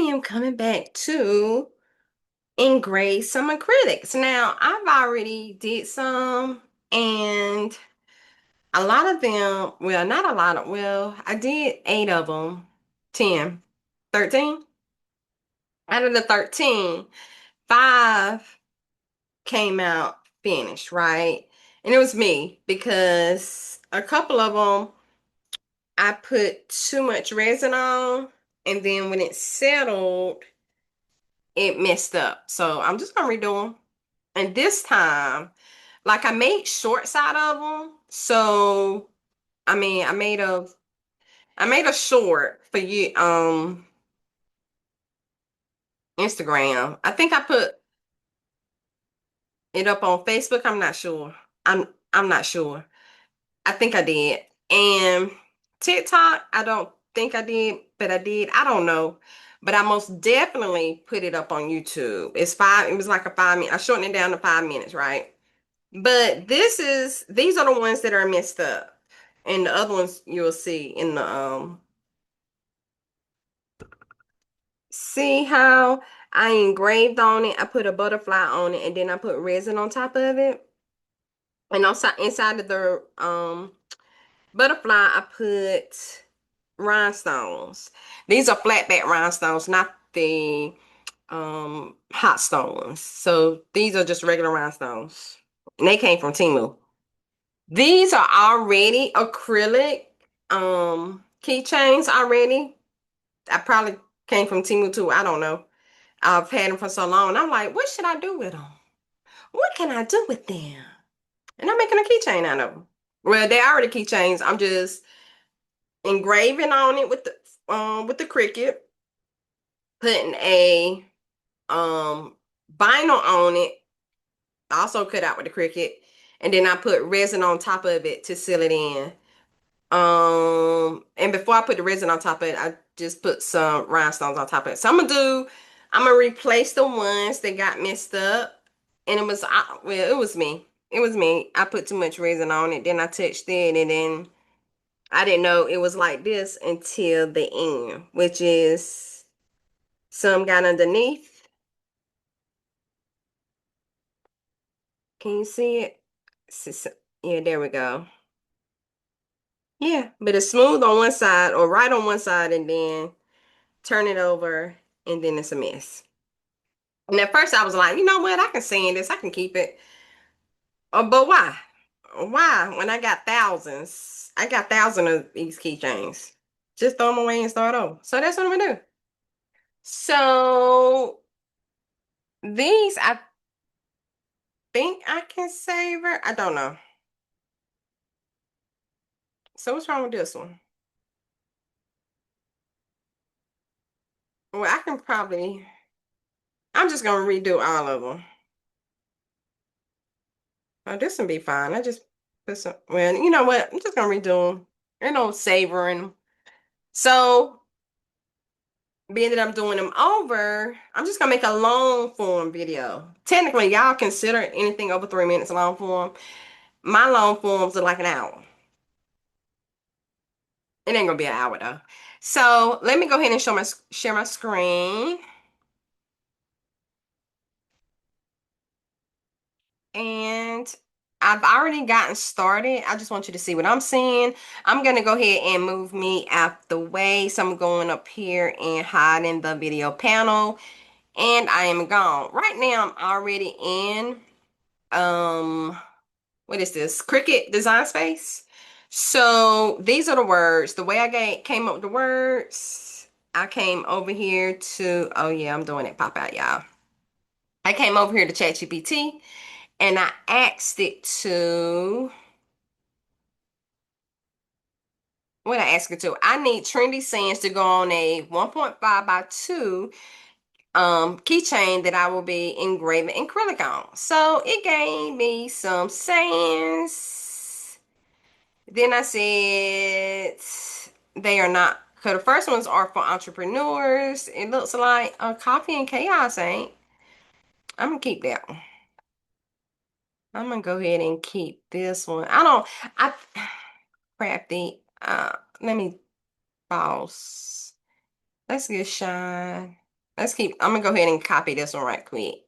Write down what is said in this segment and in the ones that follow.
am coming back to engrave some acrylics. Now, I've already did some, and a lot of them, well, not a lot of, well, I did 8 of them, 10, 13. Out of the 13, 5 came out finished, right? And it was me because a couple of them I put too much resin on, and then when it settled, it messed up. So I'm just gonna redo them. And this time, like I made short side of them. So I mean, I made a short for you Instagram. I think I put it up on Facebook. I'm not sure. I'm not sure. I think I did. And TikTok, I don't think I did, but I did. I don't know. But I most definitely put it up on YouTube. It was like a 5 minute. I shortened it down to 5 minutes, right? But these are the ones that are messed up. And the other ones you'll see in the see how I engraved on it. I put a butterfly on it and then I put resin on top of it. And also inside of the butterfly I put rhinestones. These are flat back rhinestones, not the hot stones. So these are just regular rhinestones. And they came from Temu. These are already acrylic keychains already. I probably came from Temu too. I don't know. I've had them for so long. I'm like, what should I do with them? What can I do with them? And I'm making a keychain out of them. Well, they're already keychains. I'm just engraving on it with the Cricut, putting a vinyl on it, also cut out with the Cricut, and then I put resin on top of it to seal it in. And before I put the resin on top of it, I just put some rhinestones on top of it. So I'm gonna replace the ones that got messed up. And well, it was me. It was me. I put too much resin on it. Then I touched it, and then I didn't know it was like this until the end, which is some got underneath. Can you see it? Yeah, there we go. Yeah, but it's smooth on one side or right on one side, and then turn it over, and then it's a mess. And at first I was like, you know what? I can sand this. I can keep it. But why? Why? When I got thousands, I got thousands of these keychains. Just throw them away and start over. So that's what I'm gonna do. So these, I think I can save her. I don't know. So what's wrong with this one? Well, I can probably. I'm just gonna redo all of them. Oh, this will be fine. I just put some. Well, you know what? I'm just gonna redo them. You know, savoring. So, being that I'm doing them over, I'm just gonna make a long form video. Technically, y'all consider anything over 3 minutes long form. My long forms are like an hour. It ain't gonna be an hour though. So let me go ahead and share my screen. And I've already gotten started. I just want you to see what I'm seeing. I'm gonna go ahead and move me out the way. So I'm going up here and hiding the video panel. And I am gone. Right now I'm already in what is this? Cricut Design Space. So these are the words. The way came up with the words, I came over here to, oh yeah, I'm doing it pop out, y'all. I came over here to ChatGPT and I asked it to, what I asked it to, I need trendy sayings to go on a 1.5 by 2 keychain that I will be engraving acrylic on. So it gave me some sayings. Then I said they are not, because the first ones are for entrepreneurs. It looks like a coffee and chaos ain't. I'm gonna keep that one. I'm gonna go ahead and keep this one. I crafty. Let me pause. Let's get shine. I'm gonna go ahead and copy this one right quick.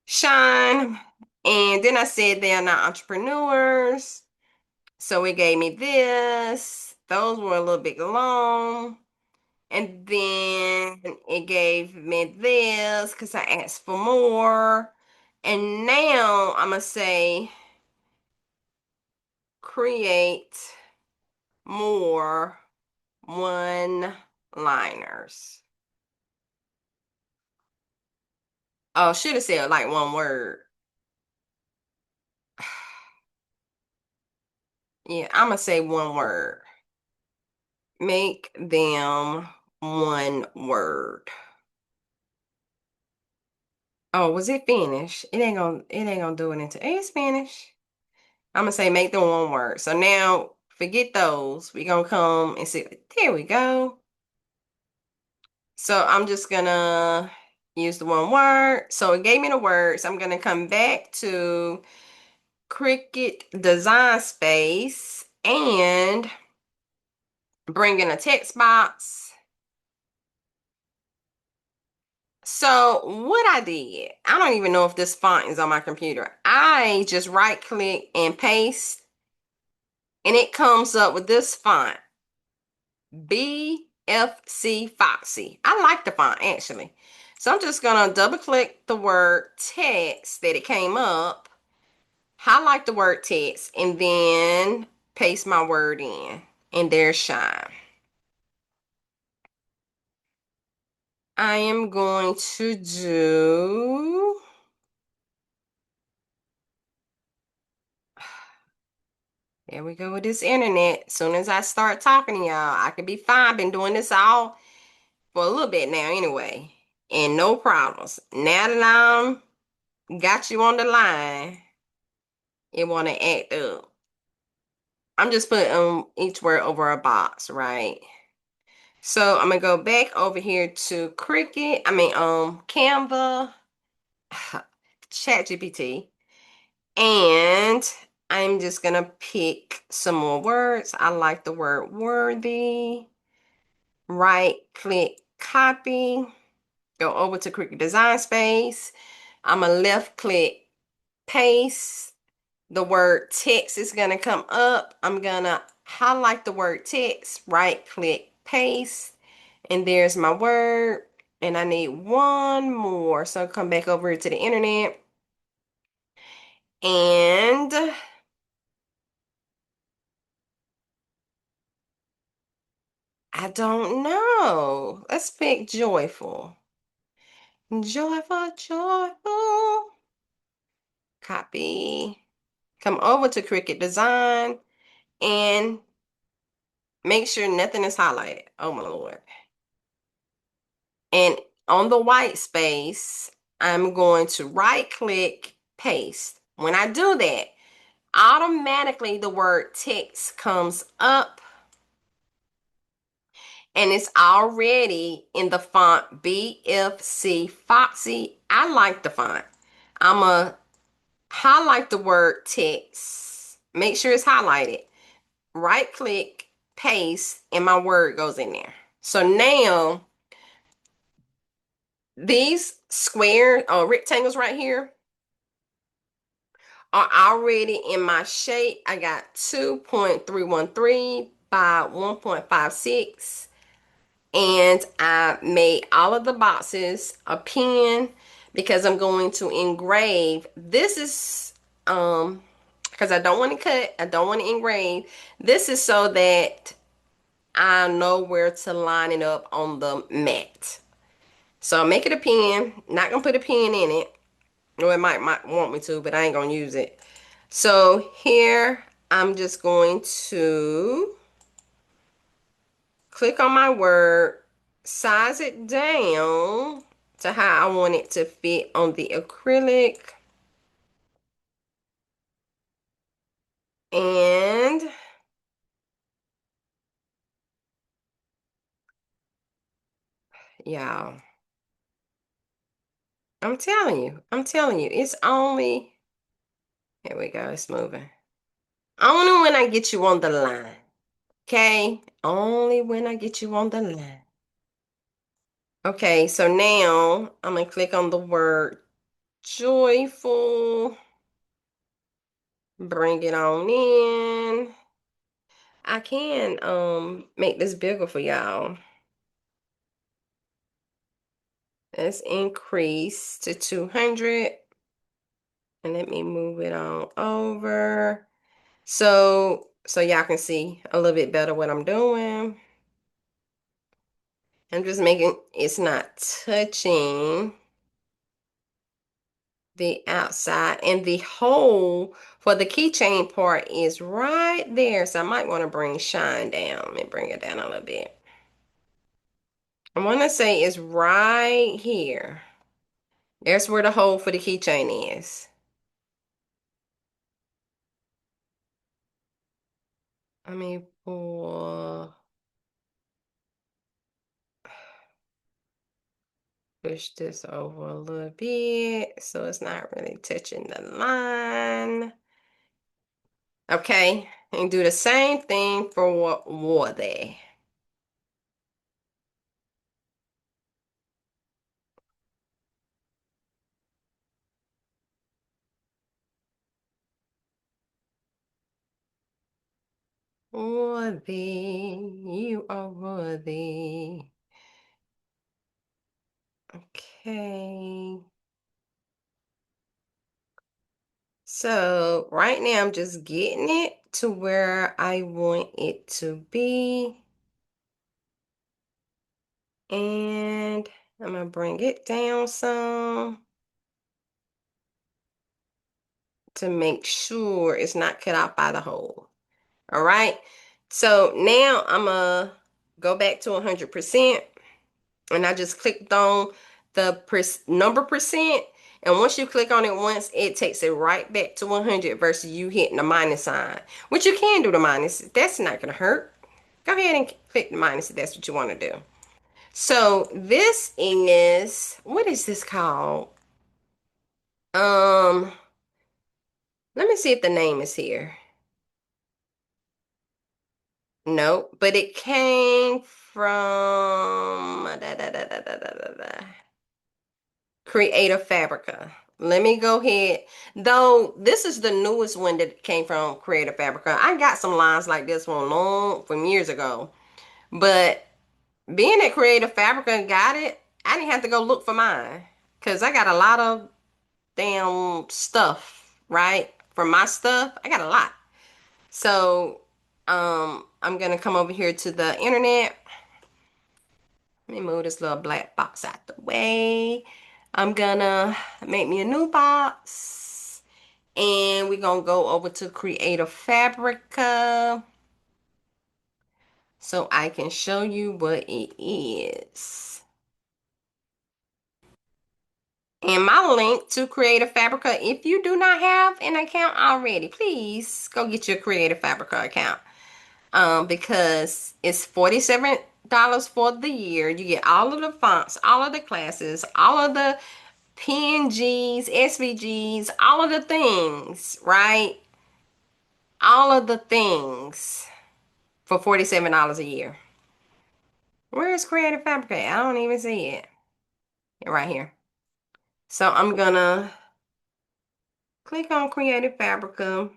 Shine. And then I said they are not entrepreneurs. So it gave me this. Those were a little bit long. And then it gave me this because I asked for more. And now I'm going to say create more one-liners. Oh, should have said like one word. Yeah, I'm going to say one word. Make them one word. Oh, was it finished? It ain't gonna do it until it's finished. I'm gonna say make them one word. So now forget those. We're gonna come and see. There we go. So I'm just gonna use the one word. So it gave me the words. I'm gonna come back to Cricut Design Space and bring in a text box. So what I did, I don't even know if this font is on my computer. I just right click and paste, and it comes up with this font, BFC Foxy. I like the font actually. So I'm just gonna double click the word text that it came up, highlight the word text, and then paste my word in. And there's shine. I am going to do, there we go with this internet. As soon as I start talking to y'all, I could be fine. Been doing this all for a little bit now anyway. And no problems. Now that I'm got you on the line, it want to act up. I'm just putting each word over a box, right? So I'm gonna go back over here to Canva, ChatGPT, and I'm just gonna pick some more words. I like the word worthy. Right click, copy, go over to Cricut Design Space. I'm gonna left click, paste. The word text is going to come up. I'm going to highlight the word text, right click, paste, and there's my word. And I need one more. So come back over to the internet. And I don't know. Let's pick joyful. Joyful, joyful. Copy. Come over to Cricut Design and make sure nothing is highlighted. Oh my Lord. And on the white space, I'm going to right click, paste. When I do that, automatically the word text comes up and it's already in the font BFC Foxy. I like the font. I'm going to highlight the word text. Make sure it's highlighted. Right click, paste, and my word goes in there. So now these square or rectangles right here are already in my shape. I got 2.313 by 1.56. And I made all of the boxes a pin because I'm going to engrave. This is because I don't want to cut, I don't want to engrave. This is so that I know where to line it up on the mat. So I'll make it a pin. Not gonna put a pin in it. Or it might want me to, but I ain't gonna use it. So here I'm just going to click on my word, size it down to how I want it to fit on the acrylic. And y'all, I'm telling you, it's only, here we go, it's moving. Only when I get you on the line, okay? Only when I get you on the line. Okay, so now I'm gonna click on the word joyful, bring it on in. I can make this bigger for y'all. Let's increase to 200 and let me move it on over. So y'all can see a little bit better what I'm doing. I'm just making it's not touching the outside, and the hole for the keychain part is right there. So I might want to bring shine down. Let me bring it down a little bit. I want to say it's right here. There's where the hole for the keychain is. I mean, push this over a little bit so it's not really touching the line. Okay, and do the same thing for what water. Worthy, you are worthy. Okay. So right now I'm just getting it to where I want it to be. And I'm gonna bring it down some to make sure it's not cut out by the hole. All right. So now I'm gonna go back to 100%. And I just clicked on the number percent. And once you click on it once, it takes it right back to 100 versus you hitting the minus sign, which you can do the minus. That's not going to hurt. Go ahead and click the minus if that's what you want to do. So this is, what is this called? Um, Let me see if the name is here. No, but it came from Creative Fabrica. Let me go ahead. Though this is the newest one that came from Creative Fabrica. I got some lines like this one long from years ago. But being at Creative Fabrica got it, I didn't have to go look for mine. Cause I got a lot of damn stuff, right? For my stuff, I got a lot. So I'm gonna come over here to the internet. Let me move this little black box out the way. I'm gonna make me a new box and we're gonna go over to Creative Fabrica so I can show you what it is. And my link to Creative Fabrica, if you do not have an account already, please go get your Creative Fabrica account. Because it's $47 for the year. You get all of the fonts, all of the classes, all of the PNGs, SVGs, all of the things, right? All of the things for $47 a year. Where's Creative Fabric at? I don't even see it. Right here. So I'm gonna click on Creative Fabrica.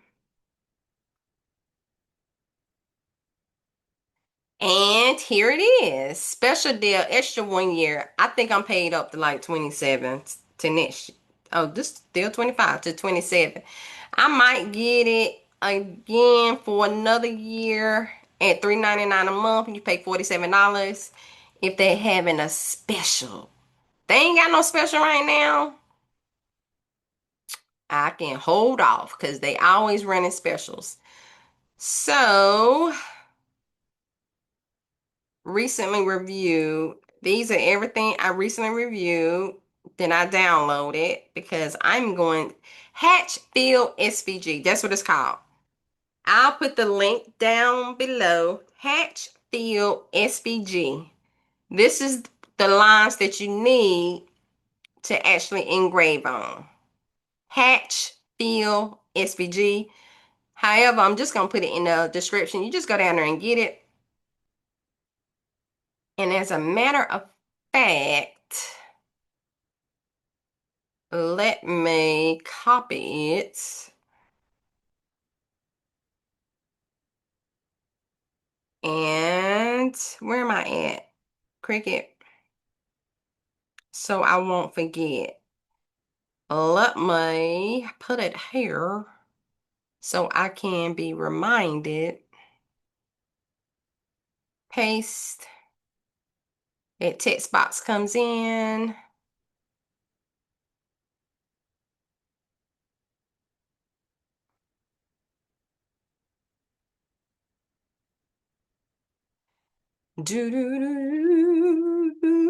And here it is. Special deal, extra 1 year. I think I'm paid up to like 27 to next. Oh, this still 25 to 27. I might get it again for another year at $3.99 a month. You pay $47 if they're having a special. They ain't got no special right now. I can hold off because they always running specials. So recently reviewed. These are everything I recently reviewed. Then I downloaded because I'm going Hatchfield SVG. That's what it's called. I'll put the link down below. Hatchfield SVG. This is the lines that you need to actually engrave on. Hatchfield SVG. However, I'm just going to put it in the description. You just go down there and get it. And as a matter of fact, let me copy it. And where am I at? Cricut. So I won't forget. Let me put it here so I can be reminded. Paste. That text box comes in. Do, do, do, do.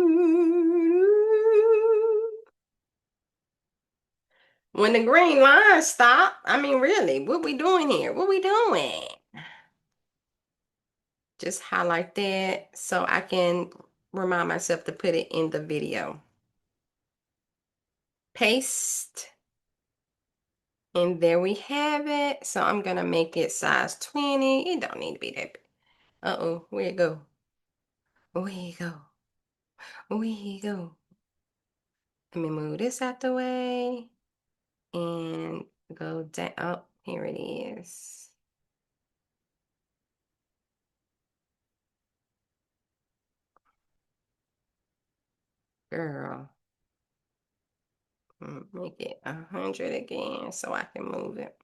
When the green line stop, I mean, really, what we doing here? What we doing? Just highlight that so I can remind myself to put it in the video. Paste. And there we have it. So I'm going to make it size 20. It don't need to be that big. Uh-oh, where it go? Where it go? Where it go? Let me move this out the way and go down. Oh, here it is. Girl. Make it 100 again so I can move it.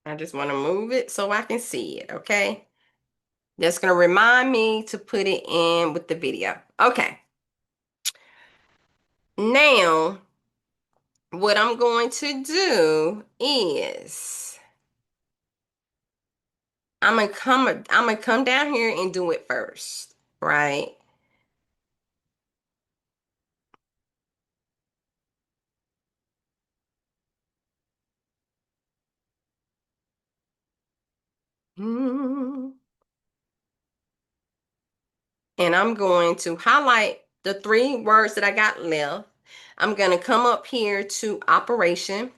I just want to move it so I can see it, okay? That's going to remind me to put it in with the video. Okay. Now, what I'm going to do is I'm gonna come down here and do it first, right? Mm. And I'm going to highlight the 3 words that I got left. I'm going to come up here to operation.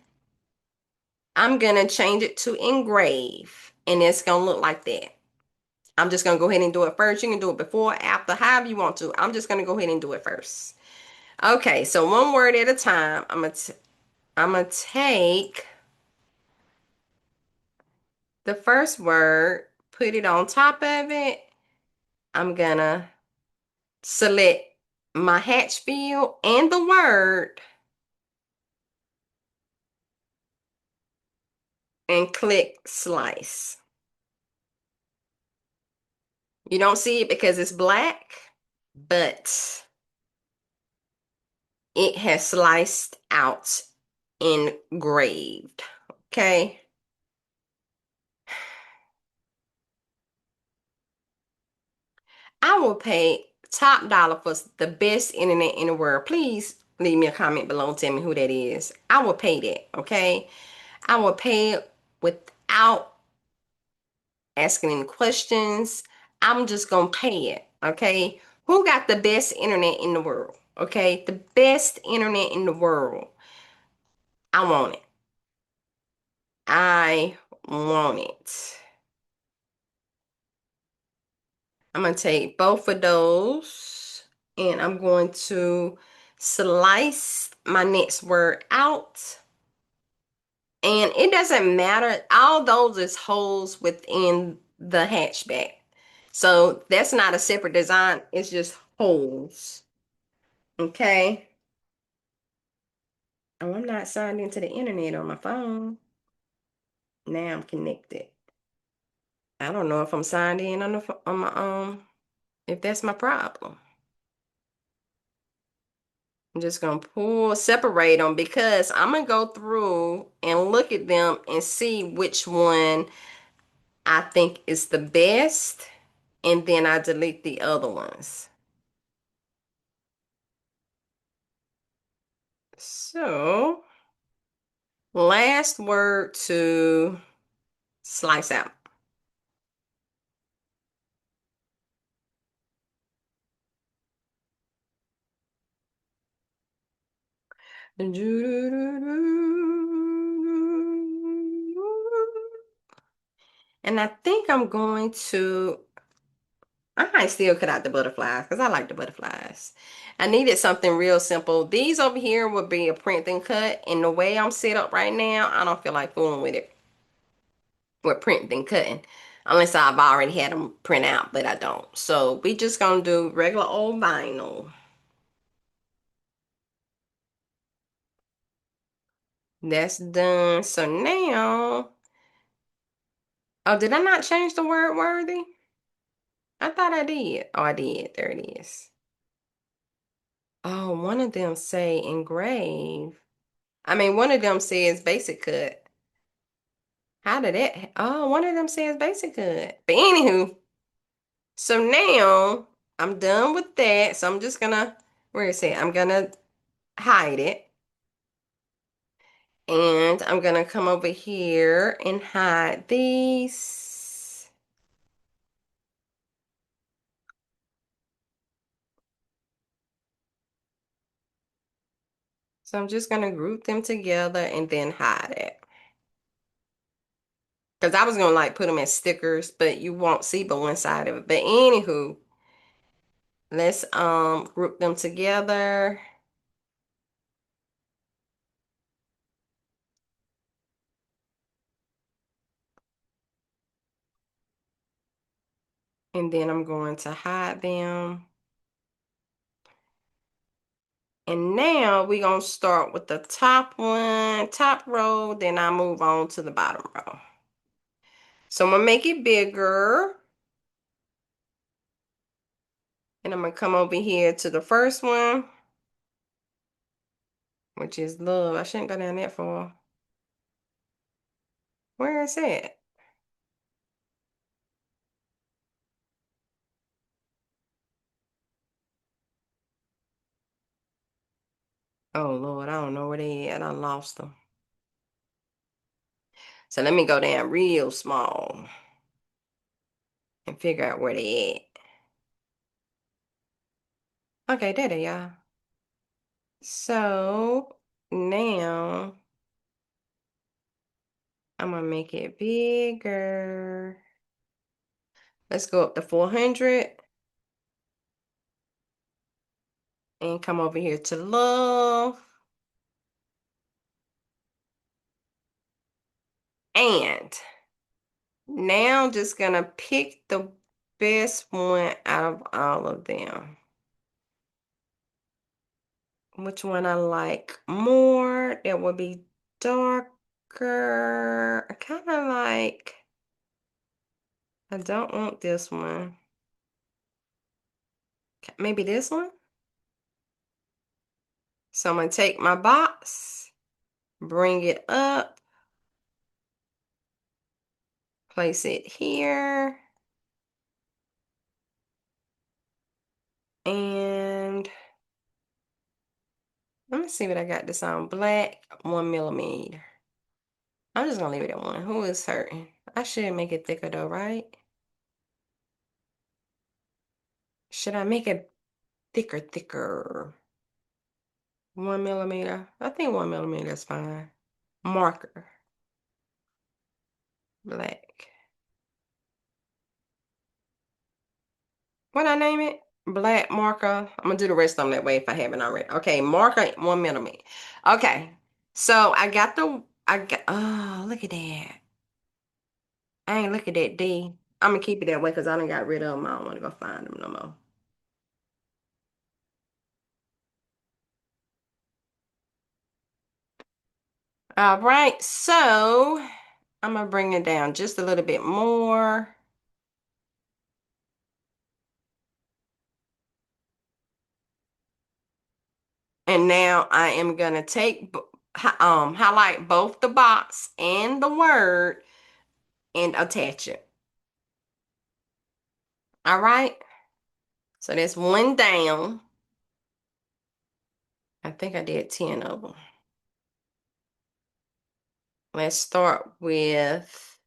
I'm going to change it to engrave, and it's going to look like that. I'm just going to go ahead and do it first. You can do it before, after, however you want to. I'm just going to go ahead and do it first. Okay, so 1 word at a time. I'm gonna take the first word, put it on top of it. I'm gonna select my hatch field and the word and click slice. You don't see it because it's black, but it has sliced out, engraved. Okay. I will pay top dollar for the best internet in the world. Please leave me a comment below and tell me who that is. I will pay that, okay? I will pay it without asking any questions. I'm just gonna pay it, okay? Who got the best internet in the world? Okay, the best internet in the world. I want it. I want it. I'm gonna take both of those and I'm going to slice my next word out. And it doesn't matter, all those is holes within the hatchback. So that's not a separate design, it's just holes. Okay. Oh, I'm not signed into the internet on my phone. Now I'm connected. I don't know if I'm signed in on on my if that's my problem. I'm just gonna separate them because I'm gonna go through and look at them and see which one I think is the best, and then I delete the other ones. So, last word to slice out. And I think I'm going to, I might still cut out the butterflies because I like the butterflies. I needed something real simple. These over here would be a print and cut. And the way I'm set up right now, I don't feel like fooling with it. With print and cutting. Unless I've already had them print out, but I don't. So we just gonna do regular old vinyl. That's done. So now, oh, did I not change the word worthy? I thought I did. Oh, I did. There it is. Oh, one of them say engrave. I mean, one of them says basic cut. How did that? Oh, one of them says basic cut. But anywho, so now I'm done with that. So I'm just gonna, where is it? I'm gonna hide it. And I'm gonna come over here and hide these. So I'm just gonna group them together and then hide it. Because I was gonna like put them as stickers, but you won't see but one side of it. But anywho, let's group them together. And then I'm going to hide them. And now we're gonna start with the top one, top row, then I move on to the bottom row. So I'm gonna make it bigger. And I'm gonna come over here to the first one, which is love. I shouldn't go down that far. Where is it? Oh Lord, I don't know where they at. I lost them. So let me go down real small and figure out where they at. Okay, there they are. So now I'm gonna make it bigger. Let's go up to 400 and come over here to love. And now I'm just gonna pick the best one out of all of them. Which one I like more? That would be darker. I kind of like, I don't want this one. Maybe this one? So I'm going to take my box, bring it up, place it here. And let me see what I got this on. Black, 1 millimeter. I'm just going to leave it at one. Who is hurting? I should make it thicker though, right? Should I make it thicker? 1 millimeter. I think 1 millimeter is fine. Marker. Black. What I name it? Black marker. I'm gonna do the rest of them that way if I haven't already. Okay, marker 1 millimeter. Okay, so I got, oh, look at that. I ain't look at that D. I'm gonna keep it that way because I done got rid of them. I don't want to go find them no more. All right, so I'm gonna bring it down just a little bit more. And now I am gonna take highlight both the box and the word and attach it. All right. So that's one down. I think I did 10 of them. Let's start with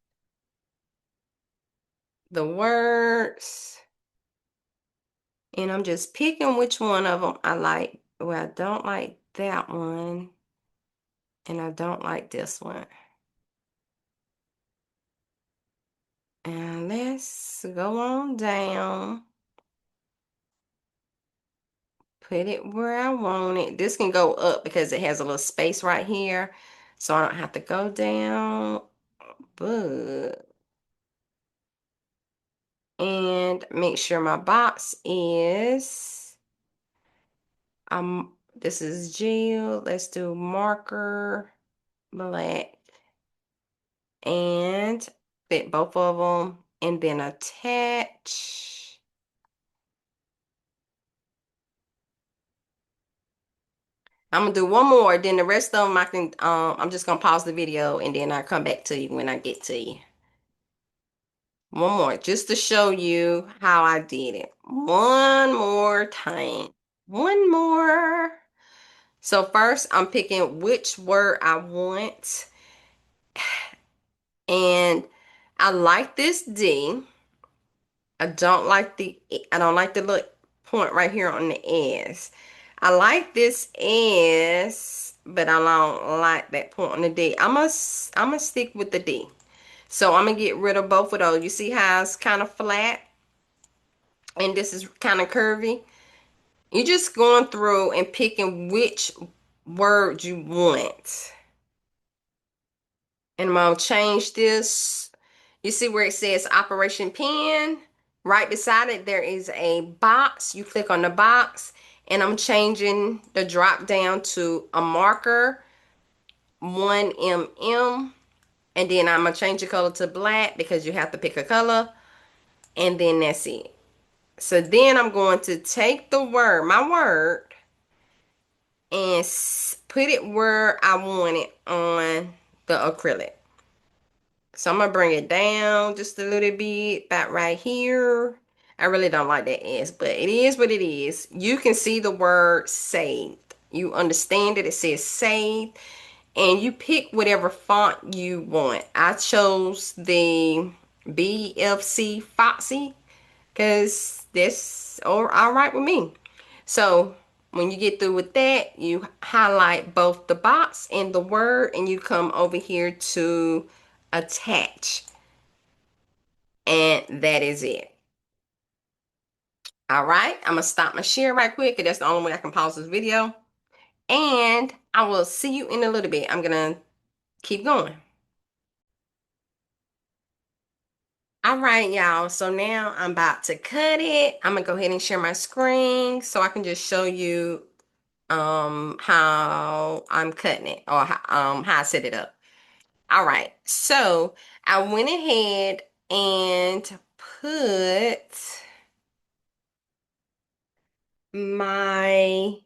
the words. And I'm just picking which one of them I like. Well, I don't like that one. And I don't like this one. And let's go on down. Put it where I want it. This can go up because it has a little space right here. So I don't have to go down. But and make sure my box is this is gel. Let's do marker black and fit both of them and then attach. I'm gonna do one more, then the rest of them I can I'm just gonna pause the video and then I'll come back to you when I get to you. One more, just to show you how I did it. One more time. One more. So first I'm picking which word I want. And I like this D. I don't like the little point right here on the S. I like this S, but I don't like that point on the D. I'm gonna stick with the D. So I'm gonna get rid of both of those. You see how it's kind of flat and this is kind of curvy? You're just going through and picking which word you want. And I'm gonna change this. You see where it says Operation Pen? Right beside it, there is a box. You click on the box, and I'm changing the drop down to a marker, 1mm, and then I'm gonna change the color to black because you have to pick a color, and then that's it. So then I'm going to take the word, my word, and put it where I want it on the acrylic. So I'm gonna bring it down just a little bit, about right here. I really don't like that S, but it is what it is. You can see the word saved. You understand that it says saved, and you pick whatever font you want. I chose the BFC Foxy because that's all right with me. So when you get through with that, you highlight both the box and the word, and you come over here to attach. And that is it. All right, I'm gonna stop my share right quick because that's the only way I can pause this video. And I will see you in a little bit. I'm gonna keep going. All right, y'all. So now I'm about to cut it. I'm gonna go ahead and share my screen so I can just show you how I'm cutting it or how I set it up. All right, so I went ahead and put my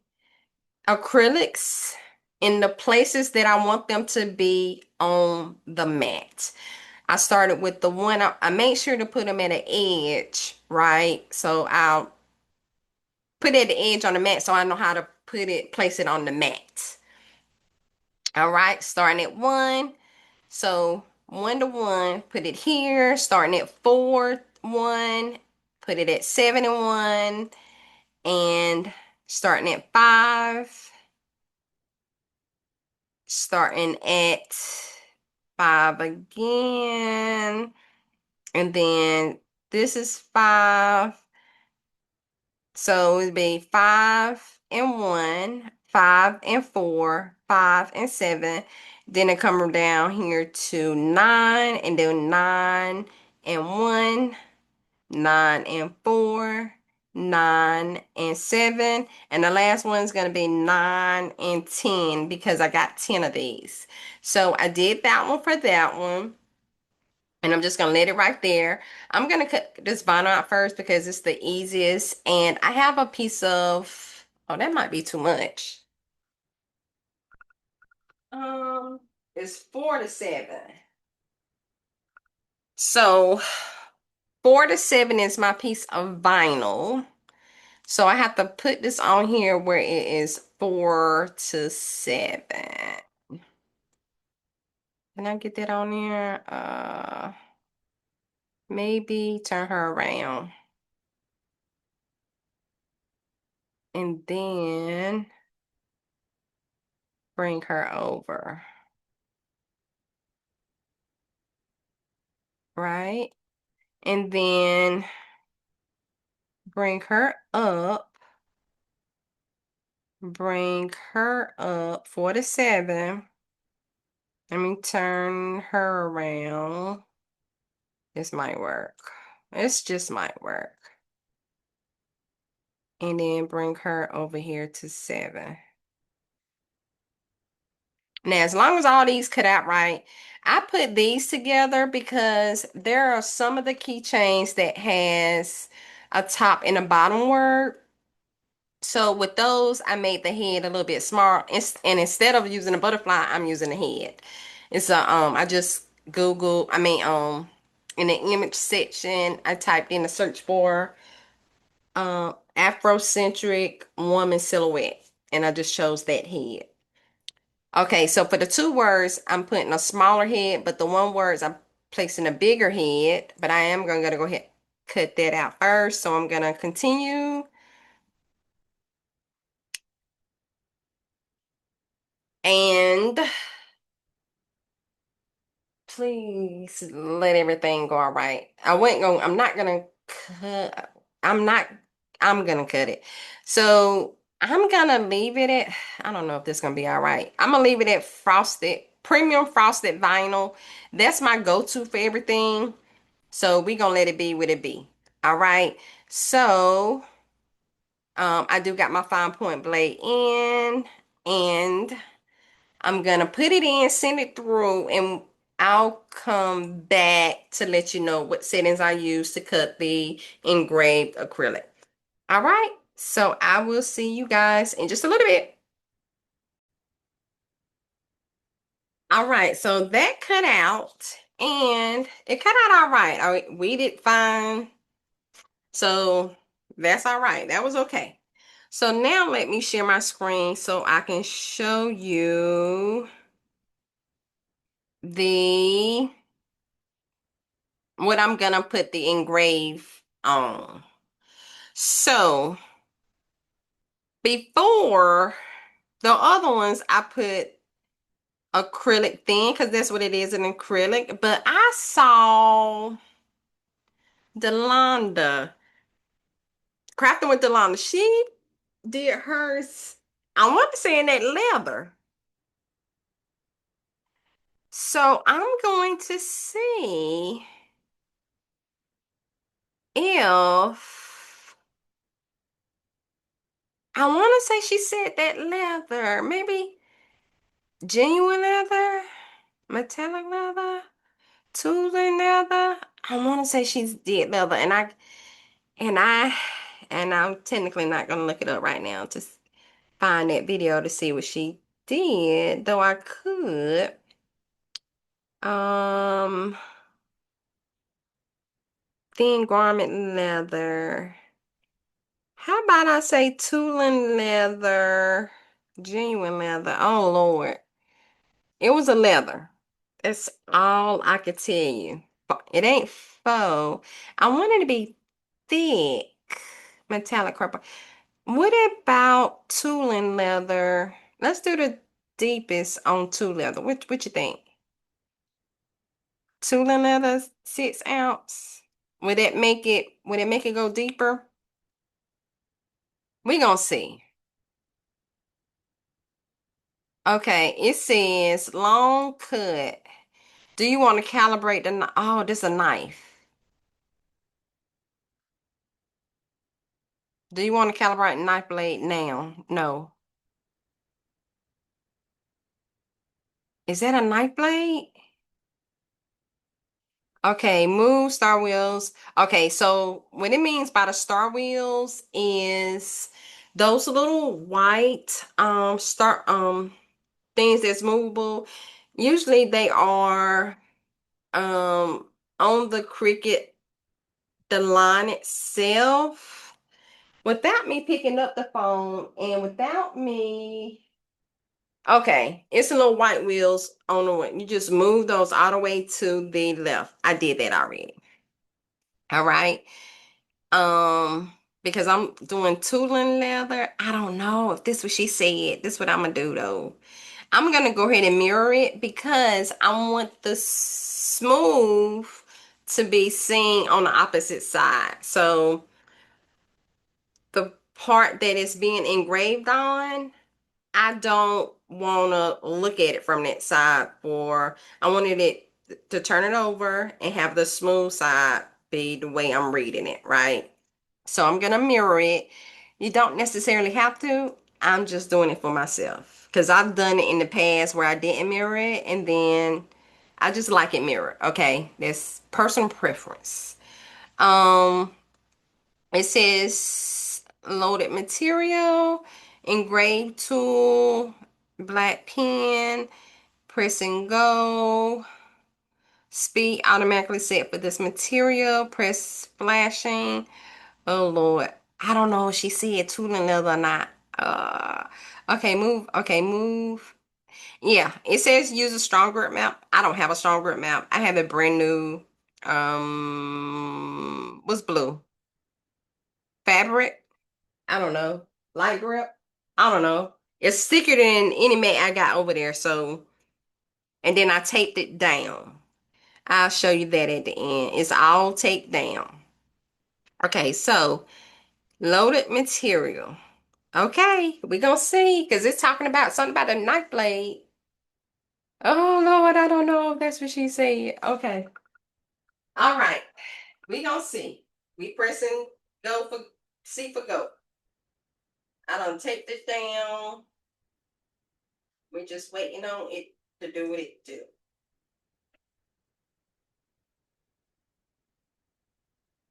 acrylics in the places that I want them to be on the mat. I started with the one, I made sure to put them at an edge, right? So I'll put it at the edge on the mat so I know how to place it on the mat. All right, starting at 1. So 1 to 1, put it here, starting at 4, 1, put it at 7 and 1, and starting at 5, starting at 5 again, and then this is 5. So it'd be 5 and 1, 5 and 4, 5 and 7. Then it come down here to 9, and then 9 and 1, 9 and 4, 9 and 7. And the last one is going to be 9 and 10 because I got 10 of these. So I did that one for that one. And I'm just going to let it right there. I'm going to cut this vinyl out first because it's the easiest. And I have a piece of, oh, that might be too much. Um, it's 4 to 7. So 4 to 7 is my piece of vinyl. So I have to put this on here where it is 4 to 7. Can I get that on there? Maybe turn her around. And then bring her over. Right? And then bring her up. Bring her up 47. Let me turn her around. This might work. This just might work. And then bring her over here to 7. Now, as long as all these cut out right, I put these together because there are some of the keychains that has a top and a bottom word. So with those, I made the head a little bit smaller. And instead of using a butterfly, I'm using the head. It's a I just Googled, in the image section, I typed in a search for Afrocentric woman silhouette, and I just chose that head. Okay, so for the two words, I'm putting a smaller head, but the one words I'm placing a bigger head, but I am gonna go ahead cut that out first. So I'm gonna continue. And please let everything go all right. I'm not gonna cut, I'm not, I'm gonna cut it. So I'm gonna leave it at, I don't know if this is gonna be all right. I'm gonna leave it at frosted, premium frosted vinyl. That's my go-to for everything. So we gonna let it be what it be. All right. So I do got my fine point blade in, and I'm gonna put it in, send it through, and I'll come back to let you know what settings I use to cut the engraved acrylic. All right. So I will see you guys in just a little bit. All right. So that cut out, and it cut out all right. We did fine. So that's all right. That was okay. So now let me share my screen so I can show you the what I'm gonna put the engrave on. So before the other ones, I put acrylic thin because that's what it is, an acrylic. But I saw Delonda, crafting with Delonda. She did hers, I want to say in that leather. So I'm going to see if I want to say she said that leather, maybe genuine leather, metallic leather, tooling leather. I want to say she's did leather, and I and I'm technically not gonna look it up right now to find that video to see what she did, though I could. Um, thin garment leather. How about I say tooling leather, genuine leather? Oh Lord, it was a leather. That's all I could tell you. It ain't faux. I want it to be thick, metallic purple. What about tooling leather? Let's do the deepest on tool leather. What you think? Tooling leather, 6 ounce. Would it make it go deeper? We gonna see. Okay, it says long cut. Do you want to calibrate the knife? Oh, this is a knife. Do you want to calibrate the knife blade now? No. Is that a knife blade? Okay, move star wheels. Okay, so what it means by the star wheels is those little white star things that's movable. Usually they are on the Cricut, the line itself. Without me picking up the phone and without me, okay, it's a little white wheels on the way. You just move those all the way to the left. I did that already. All right. Because I'm doing tooling leather. I don't know if this what she said. This what I'm gonna do though. I'm gonna go ahead and mirror it because I want the smooth to be seen on the opposite side. So the part that is being engraved on, I don't want to look at it from that side for, I wanted it to turn it over and have the smooth side be the way I'm reading it, right? So I'm gonna mirror it. You don't necessarily have to. I'm just doing it for myself because I've done it in the past where I didn't mirror it and then I just like it mirrored. Okay, that's personal preference. Um, it says loaded material, engraved tool, black pen, press and go, speed automatically set for this material, press flashing. Oh Lord. I don't know if she said tool and leather or not. Okay, move. Okay, move. Yeah, it says use a strong grip map. I don't have a strong grip map. I have a brand new what's blue? Fabric? I don't know. Light grip? I don't know. It's thicker than any mat I got over there, so and then I taped it down. I'll show you that at the end. It's all taped down. Okay, so loaded material. Okay, we gonna see because it's talking about something about a knife blade. Oh Lord, I don't know if that's what she said. Okay, all right, we gonna see. We pressing go for C for go. I done taped it down. We just waiting on it to do what it do.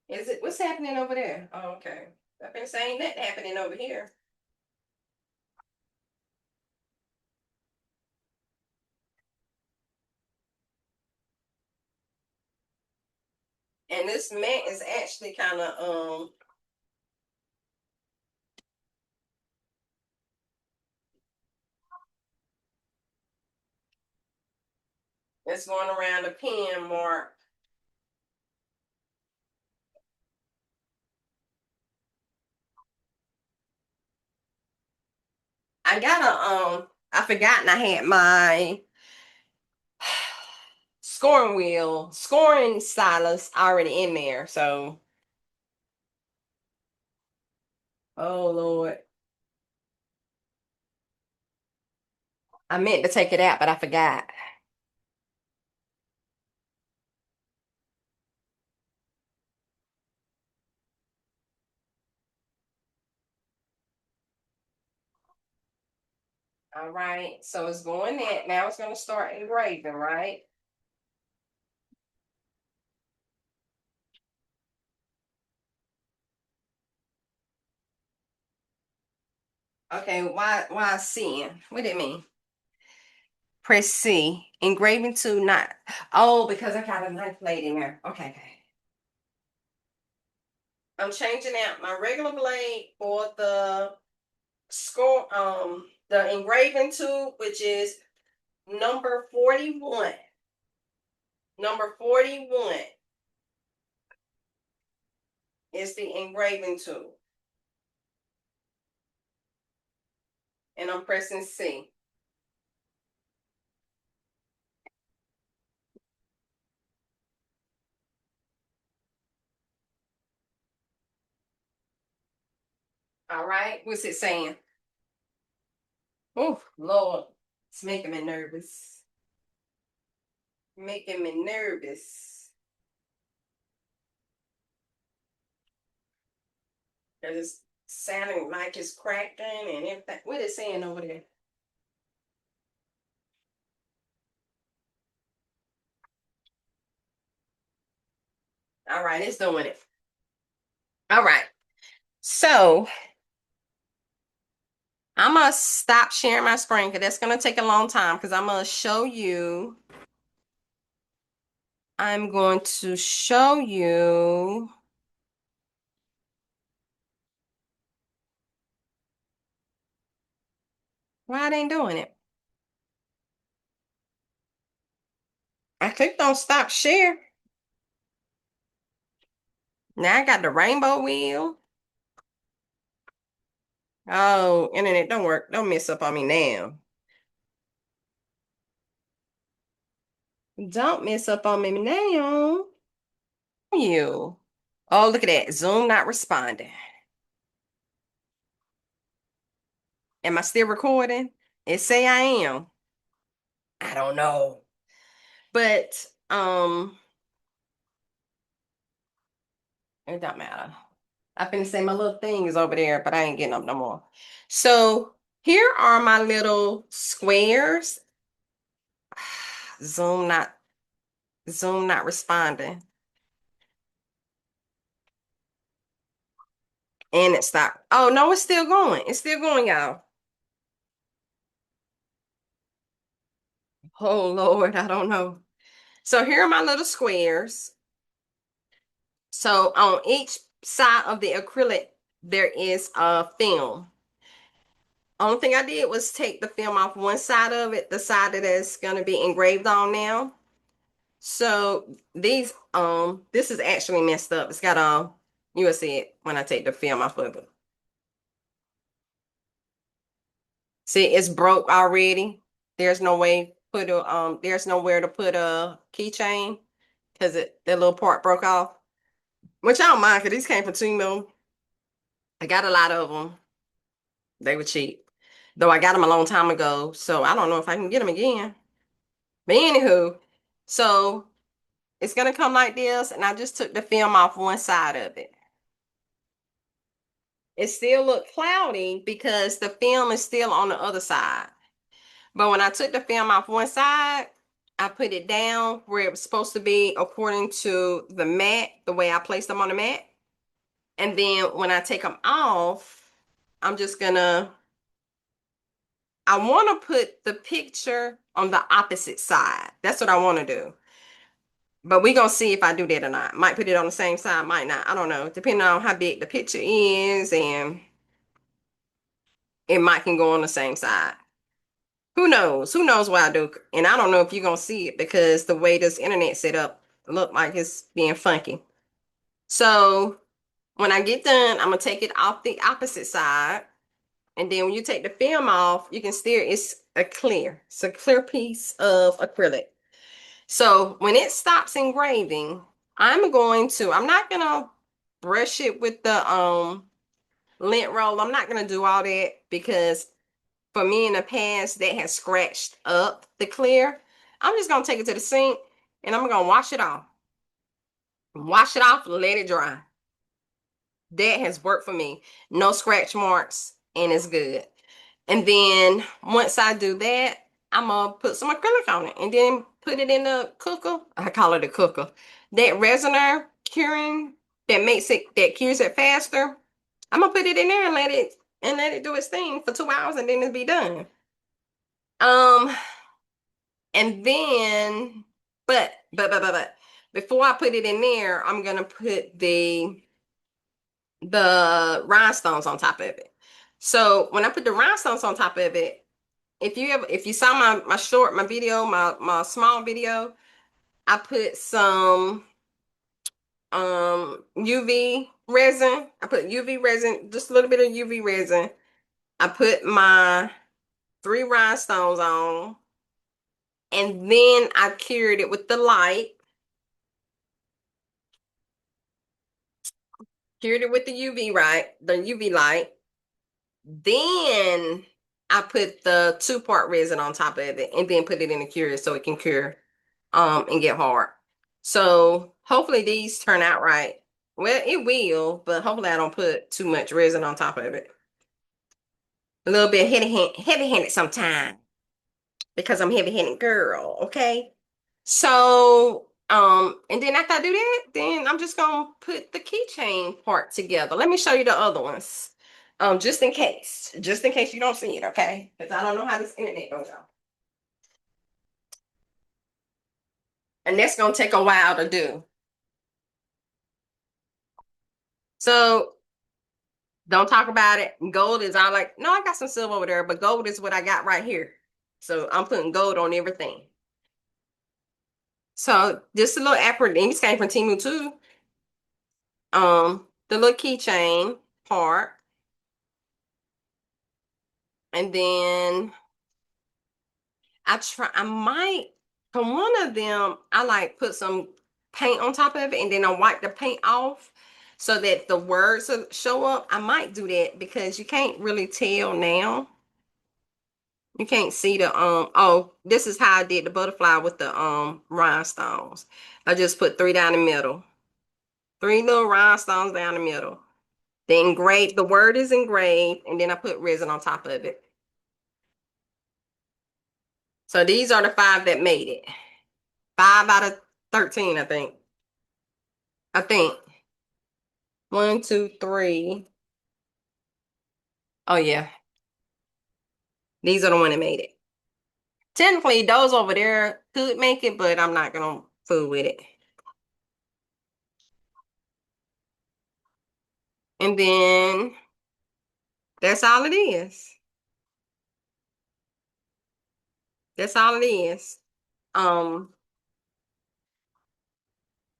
Is it what's happening over there? Oh, okay. I've been saying that happening over here. And this mat is actually kind of it's going around the pin mark. I got a I forgotten I had my scoring wheel, scoring stylus already in there. So, oh Lord, I meant to take it out, but I forgot. All right, so it's going in. Now it's going to start engraving, right? Okay, why seeing? What do it mean? Press C. Engraving to not. Oh, because I got a knife blade in there. Okay, okay. I'm changing out my regular blade for the score the engraving tool, which is number 41. Number 41 is the engraving tool. And I'm pressing C. All right. What's it saying? Oh, Lord. It's making me nervous. Making me nervous. Because it's sounding like it's cracking and everything. What is it saying over there? All right, it's doing it. All right. So I'm going to stop sharing my screen because that's going to take a long time because I'm going to show you. I'm going to show you. Why it ain't doing it? I clicked on stop share. Now I got the rainbow wheel. Oh, internet don't work. Don't mess up on me now. Don't mess up on me now. You. Oh, look at that. Zoom not responding. Am I still recording? It say I am. I don't know. But it don't matter. I finna say my little thing is over there, but I ain't getting up no more. So here are my little squares. Zoom not Zoom not responding. And it stopped. Oh no, it's still going. It's still going, y'all. Oh Lord, I don't know. So here are my little squares. So on each side of the acrylic, there is a film. Only thing I did was take the film off one side of it, the side that is going to be engraved on now. So this is actually messed up. It's got you will see it when I take the film off of it. See, it's broke already. There's no way there's nowhere to put a keychain because that little part broke off. Which I don't mind because these came from Temu. I got a lot of them. They were cheap. Though I got them a long time ago, so I don't know if I can get them again. But anywho, so it's gonna come like this, and I just took the film off one side of it. It still looked cloudy because the film is still on the other side. But when I took the film off one side, I put it down where it was supposed to be according to the mat, the way I placed them on the mat. And then when I take them off, I'm just gonna, I want to put the picture on the opposite side. That's what I want to do. But we're gonna see if I do that or not. Might put it on the same side, might not. I don't know. Depending on how big the picture is, and it might can go on the same side. Who knows? Who knows what I do? And I don't know if you're gonna see it because the way this internet set up look like it's being funky. So when I get done, I'm gonna take it off the opposite side. And then when you take the film off, you can still, it's a clear piece of acrylic. So when it stops engraving, I'm not gonna brush it with the lint roll. I'm not gonna do all that because for me in the past that has scratched up the clear. I'm just gonna take it to the sink and I'm gonna wash it off. Wash it off, let it dry. That has worked for me. No scratch marks, and it's good. And then once I do that, I'm gonna put some acrylic on it and then put it in the cooker. I call it a cooker. That resiner curing that cures it faster. I'm gonna put it in there and let it do its thing for 2 hours and then it'll be done. Um, and then, but before I put it in there, I'm gonna put the rhinestones on top of it. So when I put the rhinestones on top of it, if you saw my video, my small video, I put some UV resin. I put UV resin, just a little bit of UV resin. I put my 3 rhinestones on, and then I cured it with the light. Cured it with the UV light. Then I put the 2-part resin on top of it and then put it in the cure so it can cure and get hard. So hopefully these turn out right. Well, it will, but hopefully I don't put too much resin on top of it. A little bit heavy-handed sometimes because I'm heavy-handed girl, okay? So, and then after I do that, then I'm just gonna put the keychain part together. Let me show you the other ones. Just in case you don't see it, okay? Because I don't know how this internet goes out. And that's gonna take a while to do. So don't talk about it. Gold is all like, no, I got some silver over there, but gold is what I got right here. So I'm putting gold on everything. So just a little acrylic. These came from Temu too. The little keychain part. And then I might, from one of them, I like put some paint on top of it, and then I wipe the paint off so that the words will show up. I might do that because you can't really tell now. You can't see the oh, this is how I did the butterfly with the rhinestones. I just put three down the middle. Three little rhinestones down the middle. The engraved, the word is engraved, and then I put resin on top of it. So these are the five that made it. 5 out of 13, I think. I think. One, two, three. Oh yeah. These are the one that made it. Technically, those over there could make it, but I'm not gonna fool with it. And then that's all it is. That's all it is. Um,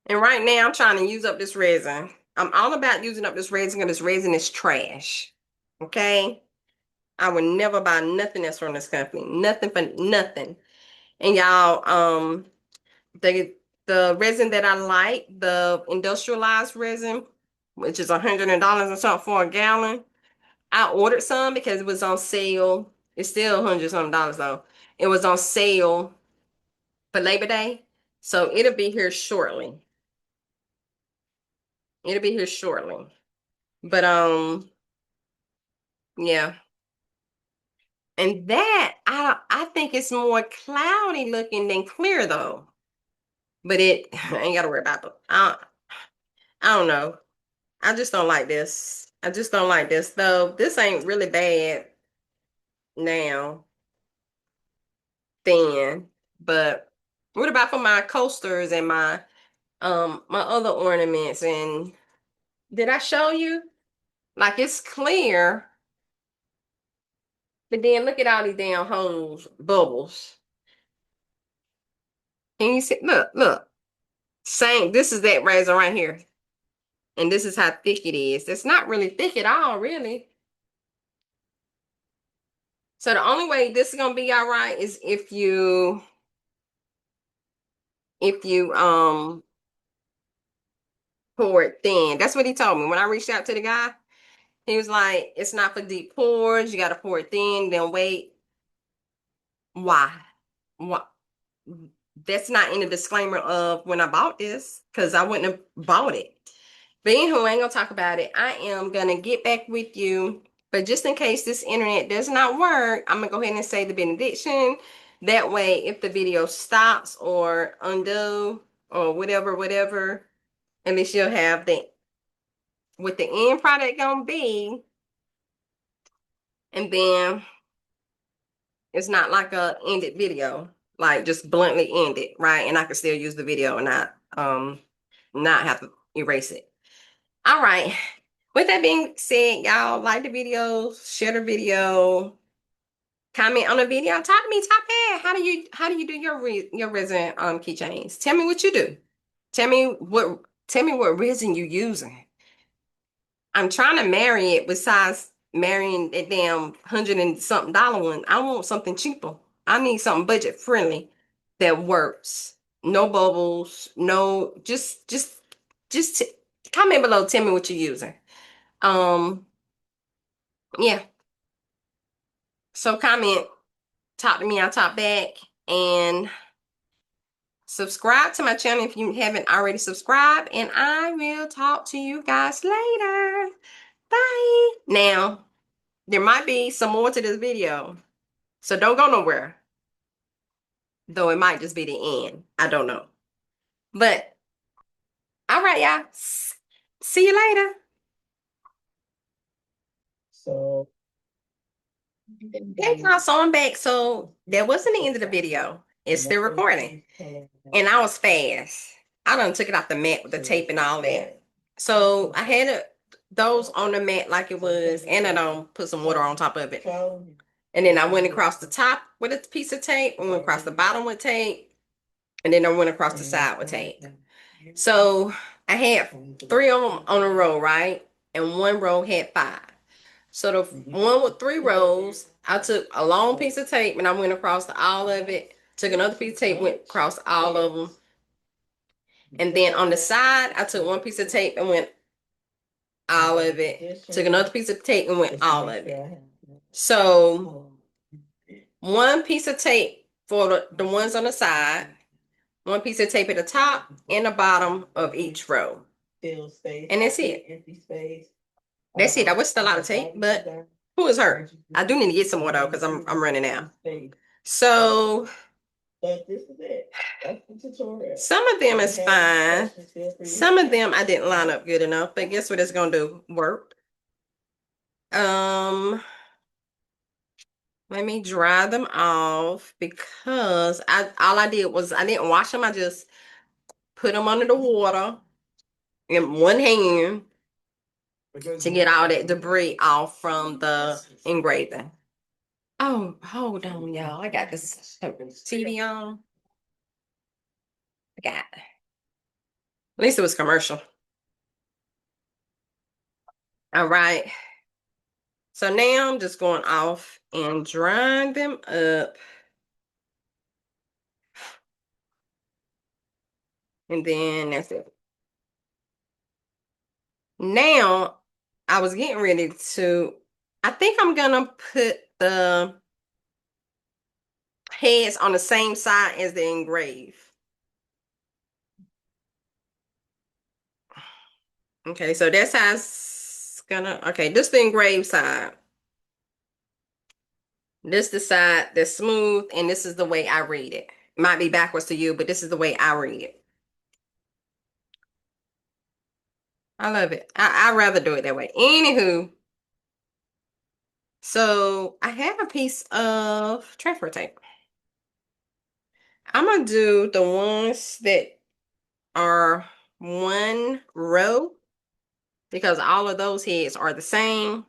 and right now I'm trying to use up this resin. I'm all about using up this resin because this resin is trash. Okay? I would never buy nothing else from this company. Nothing for nothing. And y'all, the resin that I like, the industrialized resin, which is $100 or something for a gallon. I ordered some because it was on sale. It's still hundred something dollars though. It was on sale for Labor Day. So it'll be here shortly. It'll be here shortly. But yeah. And that I think it's more cloudy looking than clear though. But it I ain't gotta worry about it. I don't know. I just don't like this. I just don't like this though. This ain't really bad now, thin. But what about for my coasters and my other ornaments? And did I show you? Like it's clear, but then look at all these damn holes, bubbles. Can you see? Look, look. Same. This is that razor right here. And this is how thick it is. It's not really thick at all, really. So the only way this is gonna be all right is if you pour it thin. That's what he told me. When I reached out to the guy, he was like, it's not for deep pours, you gotta pour it thin, then wait. Why? Why? That's not in the disclaimer of when I bought this, because I wouldn't have bought it. But anyway, I ain't gonna talk about it. I am gonna get back with you. But just in case this internet does not work, I'm gonna go ahead and say the benediction. That way, if the video stops or undo or whatever, at least you'll have the what the end product gonna be. And then it's not like a ended video, like just bluntly ended, right? And I can still use the video and not have to erase it. All right. With that being said, y'all like the video, share the video, comment on the video, talk to me, top bad. How do you do your resin keychains? Tell me what you do. Tell me what resin you using. I'm trying to marry it besides marrying that damn hundred and something dollar one. I want something cheaper. I need something budget friendly that works. No bubbles, no just comment below, tell me what you're using. Um yeah. So comment, talk to me, I'll talk back, and subscribe to my channel if you haven't already subscribed, and I will talk to you guys later. Bye. Now, there might be some more to this video, so don't go nowhere. Though it might just be the end. I don't know. But all right, y'all. See you later. So, hey, y'all. So I'm back. So that wasn't the end of the video. It's still recording. And I was fast. I done took it off the mat with the tape and all that. So I had those on the mat like it was, and I don't put some water on top of it. And then I went across the top with a piece of tape, and went across the bottom with tape, and then I went across the side with tape. So I had 3 of them on a row, right? And 1 row had 5. So the one with 3 rows, I took a long piece of tape and I went across all of it. Took another piece of tape, went across all of them. And then on the side, I took one piece of tape and went all of it. Took another piece of tape and went all of it. So one piece of tape for the ones on the side, one piece of tape at the top and the bottom of each row. And that's it. That's it. I wish a lot of tape, but who is hurt? I do need to get some more though, because I'm running out. So some of them is fine. Some of them I didn't line up good enough, but guess what it's gonna do? Work. Let me dry them off because all I did was I didn't wash them. I just put them under the water in one hand to get all that debris off from the engraving. Oh, hold on, y'all. I got this TV on. I got. At least it was commercial. All right. So now I'm just going off and drying them up. And then that's it. Now I was getting ready to, I think I'm gonna put the heads on the same side as the engrave. Okay, so that's how it's gonna, okay, this the engraved side. This the side that's smooth, and this is the way I read it. Might be backwards to you, but this is the way I read it. I love it. I'd rather do it that way. Anywho, so I have a piece of transfer tape. I'm gonna do the ones that are one row because all of those heads are the same.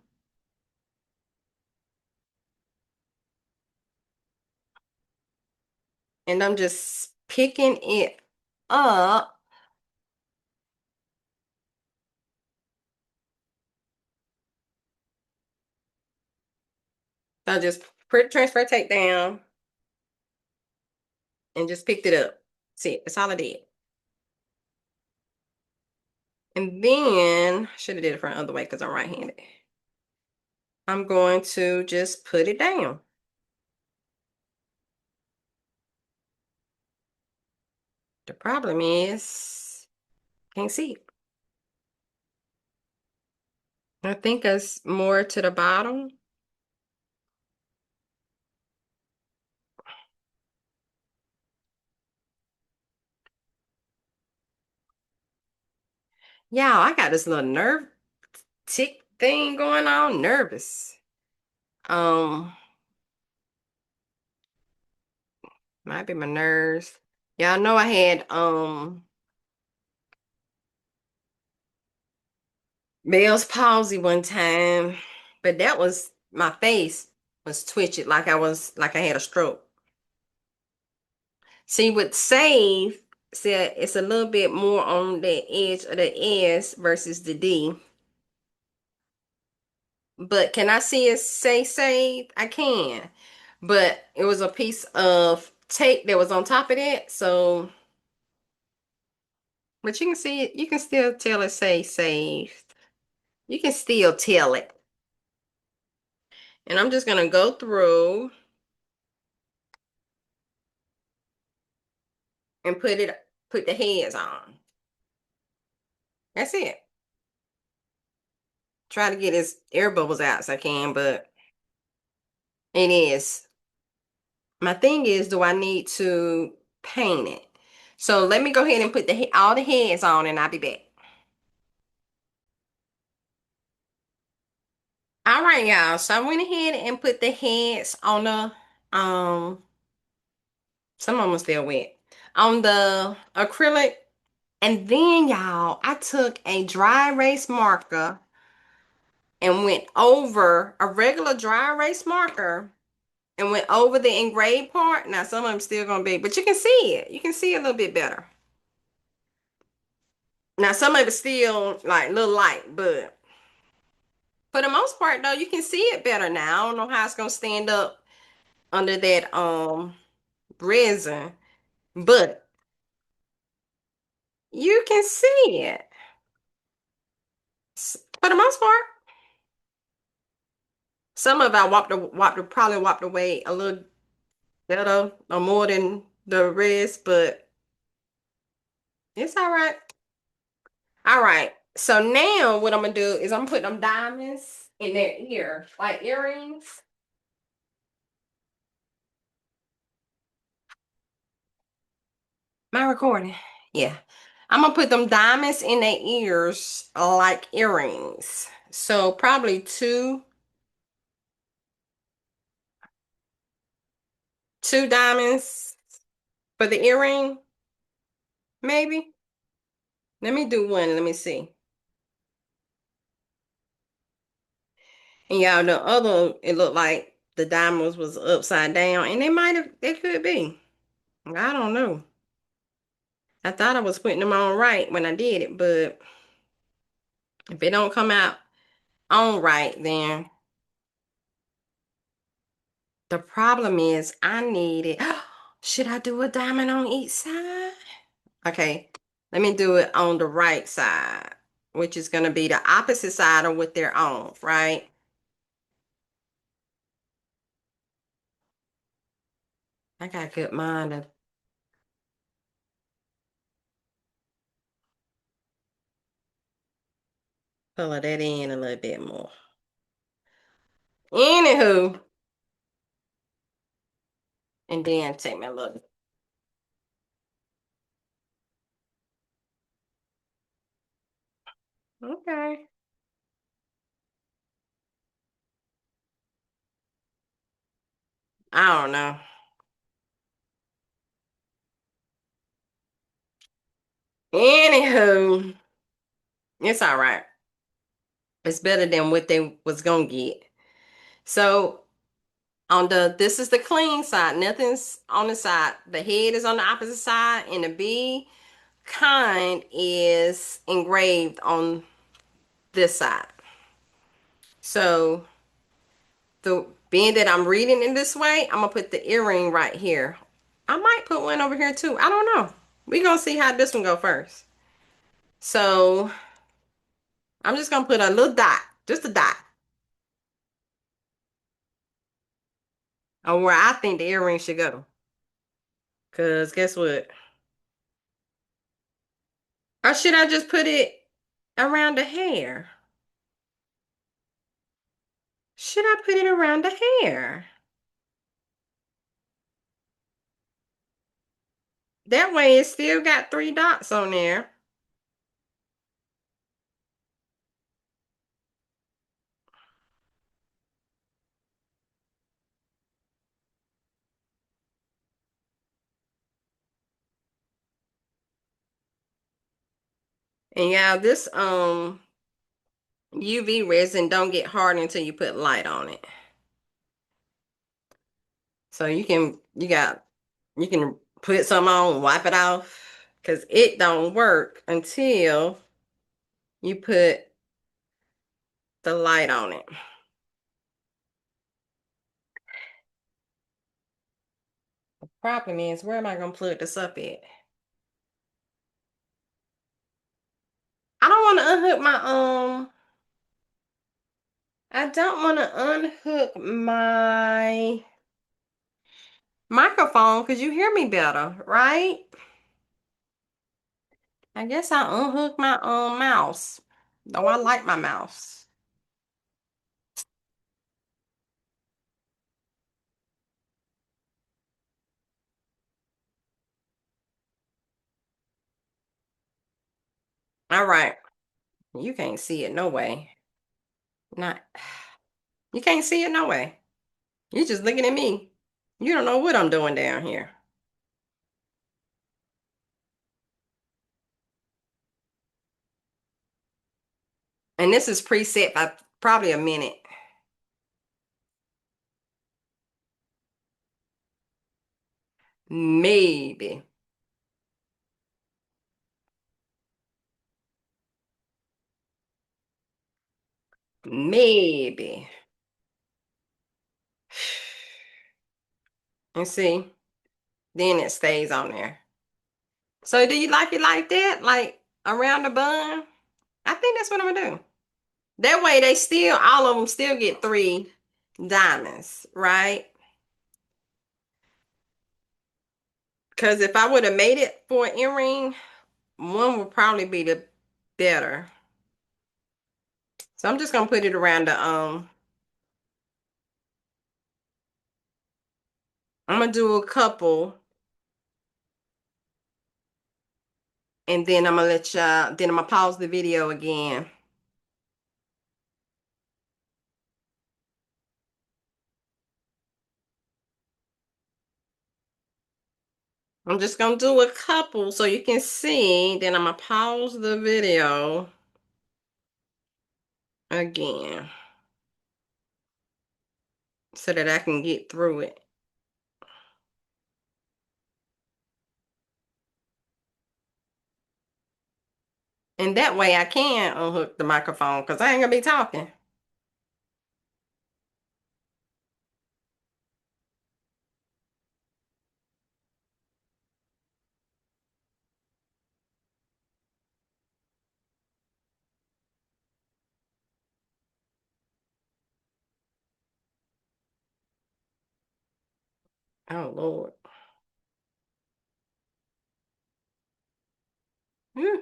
And I'm just picking it up. So I just put transfer tape down and just picked it up. See, that's all I did. And then, should have did it from the other way because I'm right-handed. I'm going to just put it down. The problem is, can't see it. I think it's more to the bottom. Yeah, I got this little nerve tick thing going on, nervous. Might be my nerves. Yeah, I know I had Bell's palsy one time, but that was my face was twitching like I had a stroke. See, with save, said it's a little bit more on the edge of the S versus the D. But can I see it say save? I can. But it was a piece of tape that was on top of that. So, but you can see it, you can still tell it say saved. You can still tell it. And I'm just gonna go through and put the heads on. That's it. Try to get as air bubbles out as I can, but it is. My thing is, do I need to paint it? So let me go ahead and put all the heads on and I'll be back. All right, y'all. So I went ahead and put the heads on the some of them are still wet. On the acrylic. And then y'all, I took a dry erase marker and went over a regular dry erase marker and went over the engraved part. Now some of them still gonna be, but you can see it. You can see it a little bit better. Now some of it's still like a little light, but for the most part though, you can see it better now. I don't know how it's gonna stand up under that resin, but You can see it. For the most part. Some of it I probably walked away a little better or more than the rest, but it's all right. All right. So now what I'm gonna do is I'm gonna put them diamonds in their ear, like earrings. Am I recording? Yeah. I'm gonna put them diamonds in their ears like earrings. So probably two diamonds for the earring, maybe. Let me do one. Let me see. And y'all, the other, it looked like the diamonds was upside down, and they could be. I don't know. I thought I was putting them on right when I did it, but if it don't come out on right, then the problem is I need it. Should I do a diamond on each side? Okay, let me do it on the right side, which is going to be the opposite side of what they're on, right? I got good mind to color that in a little bit more. Anywho, and then take my look. Okay. I don't know. Anywho, it's all right. It's better than what they was gonna get. So on this is the clean side. Nothing's on the side. The head is on the opposite side, and the B kind is engraved on this side. So the being that I'm reading in this way, I'm gonna put the earring right here. I might put one over here too. I don't know. We're gonna see how this one go first. So I'm just gonna put a little dot, just a dot, on where I think the earring should go. Cause guess what? Or should I just put it around the hair? Should I put it around the hair? That way it still got three dots on there. And yeah, this UV resin don't get hard until you put light on it. So you can put some on, wipe it off, because it don't work until you put the light on it. The problem is, where am I gonna plug this up at? I don't want to unhook my I don't want to unhook my microphone because you hear me better, right? I guess I unhook my mouse. Though I like my mouse. All right. You can't see it no way. Not you can't see it no way. You're just looking at me. You don't know what I'm doing down here. And this is preset by probably a minute. Maybe. Maybe. And see, then it stays on there. So do you like it like that? Like around the bun? I think that's what I'm gonna do. That way they still, all of them still get 3 diamonds, right? Because if I would have made it for an earring, one would probably be the better. So I'm just gonna put it around the I'm gonna do a couple and then I'm gonna let y'all, then I'm gonna pause the video again. I'm just gonna do a couple so you can see. Then I'm gonna pause the video again so that I can get through it. And that way I can unhook the microphone because I ain't gonna be talking. Oh Lord. Hmm.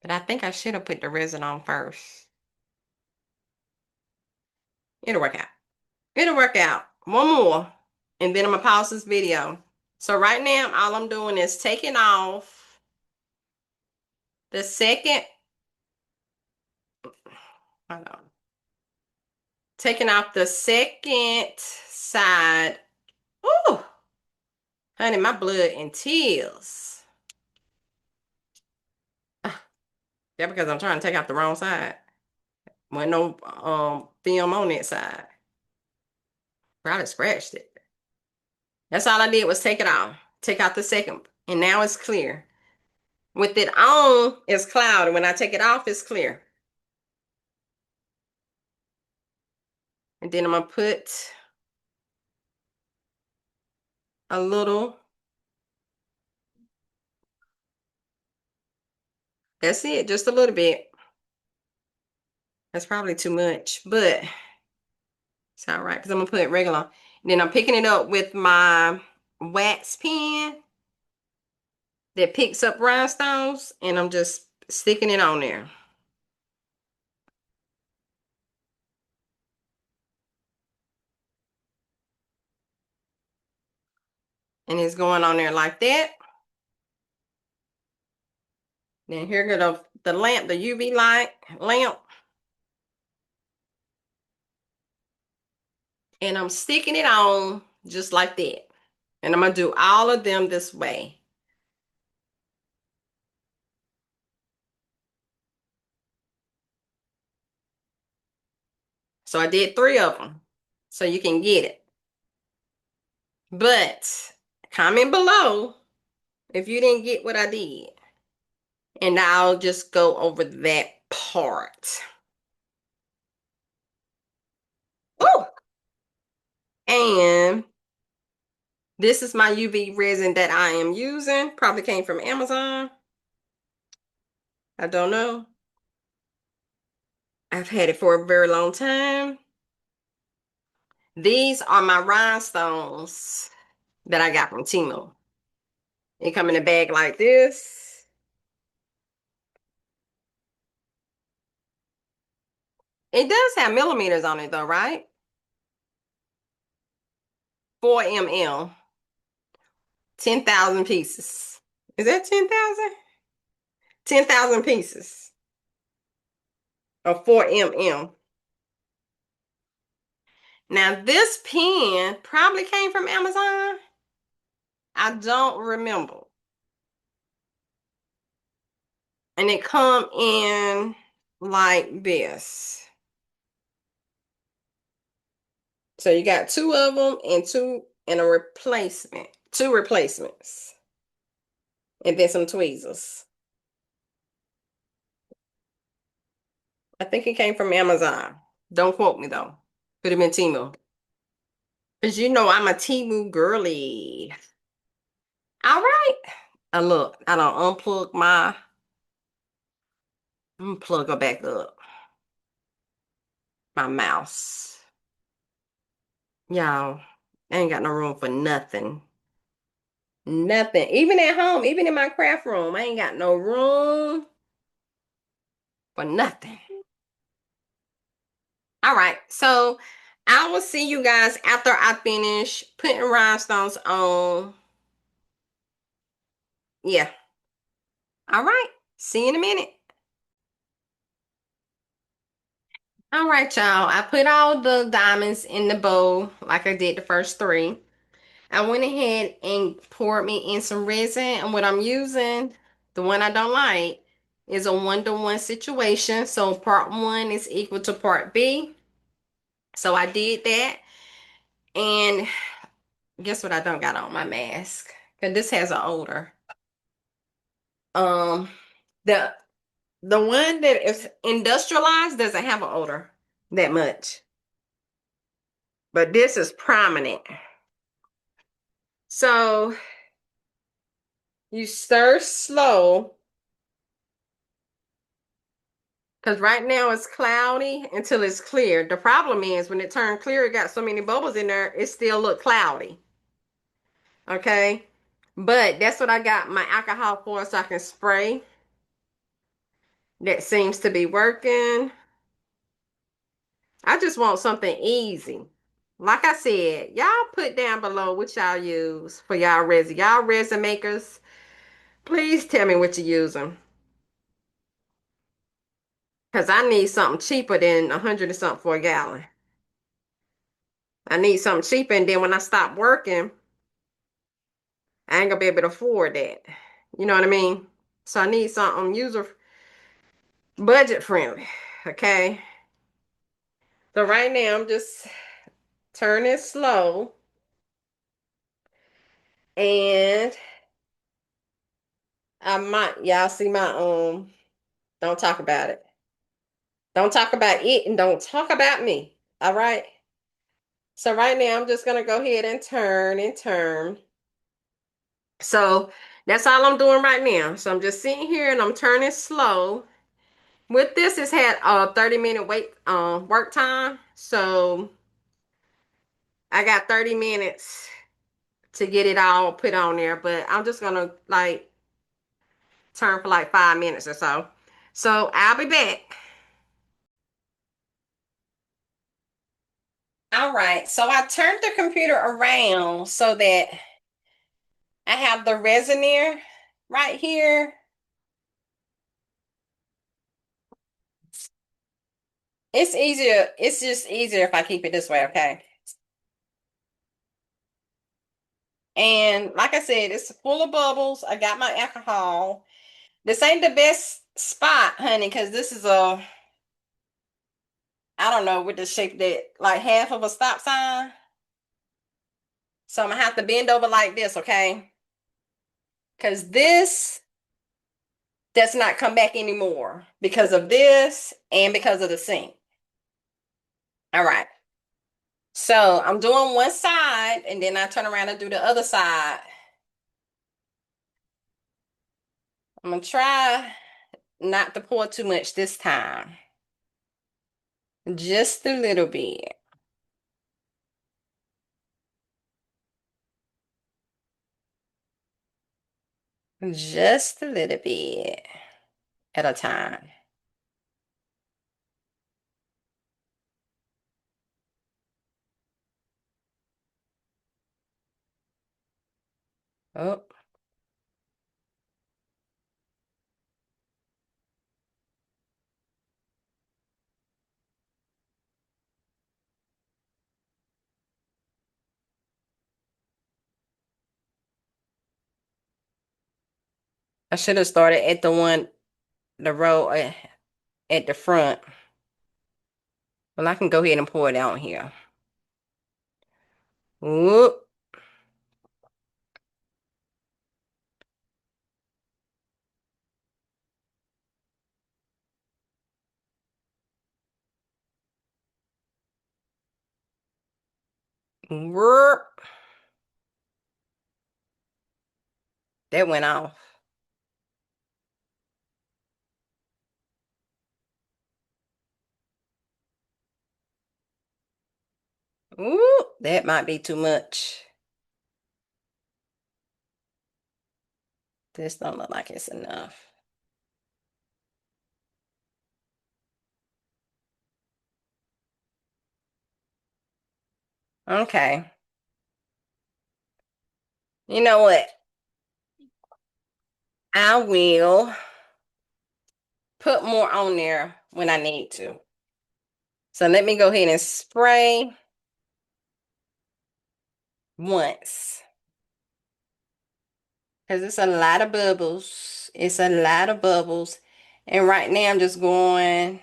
But I think I should have put the resin on first. It'll work out. It'll work out. One more. And then I'm gonna pause this video. So right now, all I'm doing is taking off the second, hold on. Taking off the second side. Ooh, honey, my blood and tears. Yeah, because I'm trying to take out the wrong side. With no film on that side. Probably scratched it. That's all I did was take it off. Take out the second. And now it's clear. With it on, it's cloudy. When I take it off, it's clear. And then I'm going to put a little. That's it. Just a little bit. That's probably too much. But it's all right because I'm going to put it regular. And then I'm picking it up with my wax pen that picks up rhinestones. And I'm just sticking it on there. And it's going on there like that. Then here go the lamp, the UV light lamp. And I'm sticking it on just like that. And I'm going to do all of them this way. So I did 3 of them. So you can get it. But comment below if you didn't get what I did. And I'll just go over that part. Oh! And this is my UV resin that I am using. Probably came from Amazon. I don't know. I've had it for a very long time. These are my rhinestones that I got from Temu. They come in a bag like this. It does have millimeters on it though, right? 4 ml. 10,000 pieces. Is that 10,000? 10,000 pieces of 4 mm. Now this pen probably came from Amazon. I don't remember. And it come in like this. So you got 2 of them and 2 and a replacement, two replacements, and then some tweezers. I think it came from Amazon. Don't quote me though. Could have been Temu. Because you know I'm a Temu girly. All right. Look, I don't unplug her back up. My mouse. Y'all, I ain't got no room for nothing. Nothing. Even at home, even in my craft room, I ain't got no room for nothing. All right. So I will see you guys after I finish putting rhinestones on. Yeah. All right. See you in a minute. All right, y'all. I put all the diamonds in the bowl like I did the first three. I went ahead and poured me in some resin, and what I'm using, the one I don't like, is a one-to-one situation. So part one is equal to part B. So I did that. And guess what I don't got on my mask? Because this has an odor. Um, the the one that is industrialized doesn't have an odor that much. But this is prominent. So you stir slow because right now it's cloudy until it's clear. The problem is when it turned clear, it got so many bubbles in there, it still look cloudy. Okay. But that's what I got my alcohol for so I can spray. That seems to be working. I just want something easy. Like I said, y'all put down below what y'all use for y'all resin. Y'all resin makers, please tell me what you're using. Because I need something cheaper than 100 and something for a gallon. I need something cheaper, and then when I stop working, I ain't gonna be able to afford that. You know what I mean? So I need something user budget friendly. Okay. So right now I'm just turning slow and I might y'all see my don't talk about it. Don't talk about it and don't talk about me. All right. So right now I'm just gonna go ahead and turn and turn. So that's all I'm doing right now. So I'm just sitting here and I'm turning slow. With this, it's had a 30-minute wait work time. So I got 30 minutes to get it all put on there, but I'm just gonna like turn for like 5 minutes or so. So I'll be back. All right, so I turned the computer around so that I have the resin there right here. It's easier, it's just easier if I keep it this way, okay? And like I said, it's full of bubbles. I got my alcohol. This ain't the best spot, honey, because this is I don't know, with the shape that, like half of a stop sign. So I'm gonna have to bend over like this, okay? Because this does not come back anymore because of this and because of the sink. All right. So I'm doing one side and then I turn around and do the other side. I'm gonna try not to pour too much this time. Just a little bit. Just a little bit at a time. Oh, I should have started at the row at the front. Well, I can go ahead and pour it out here. Whoop. That went off. Ooh, that might be too much. This don't look like it's enough. Okay. You know what? I will put more on there when I need to. So let me go ahead and spray once. Because it's a lot of bubbles. It's a lot of bubbles. And right now I'm just going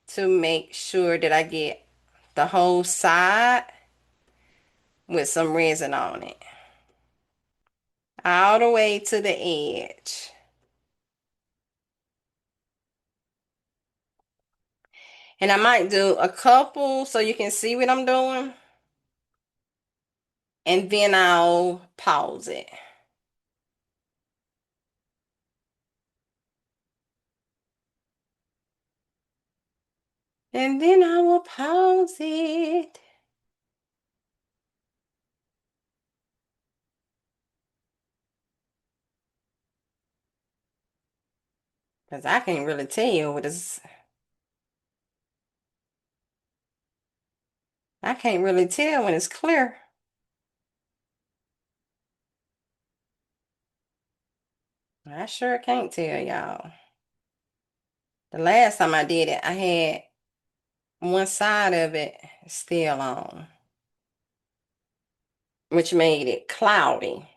to make sure that I get the whole side with some resin on it. All the way to the edge. And I might do a couple so you can see what I'm doing. And then I'll pause it. And then I will pause it. Because I can't really tell what is. I can't really tell when it's clear. I sure can't tell y'all. The last time I did it, I had one side of it still on, which made it cloudy.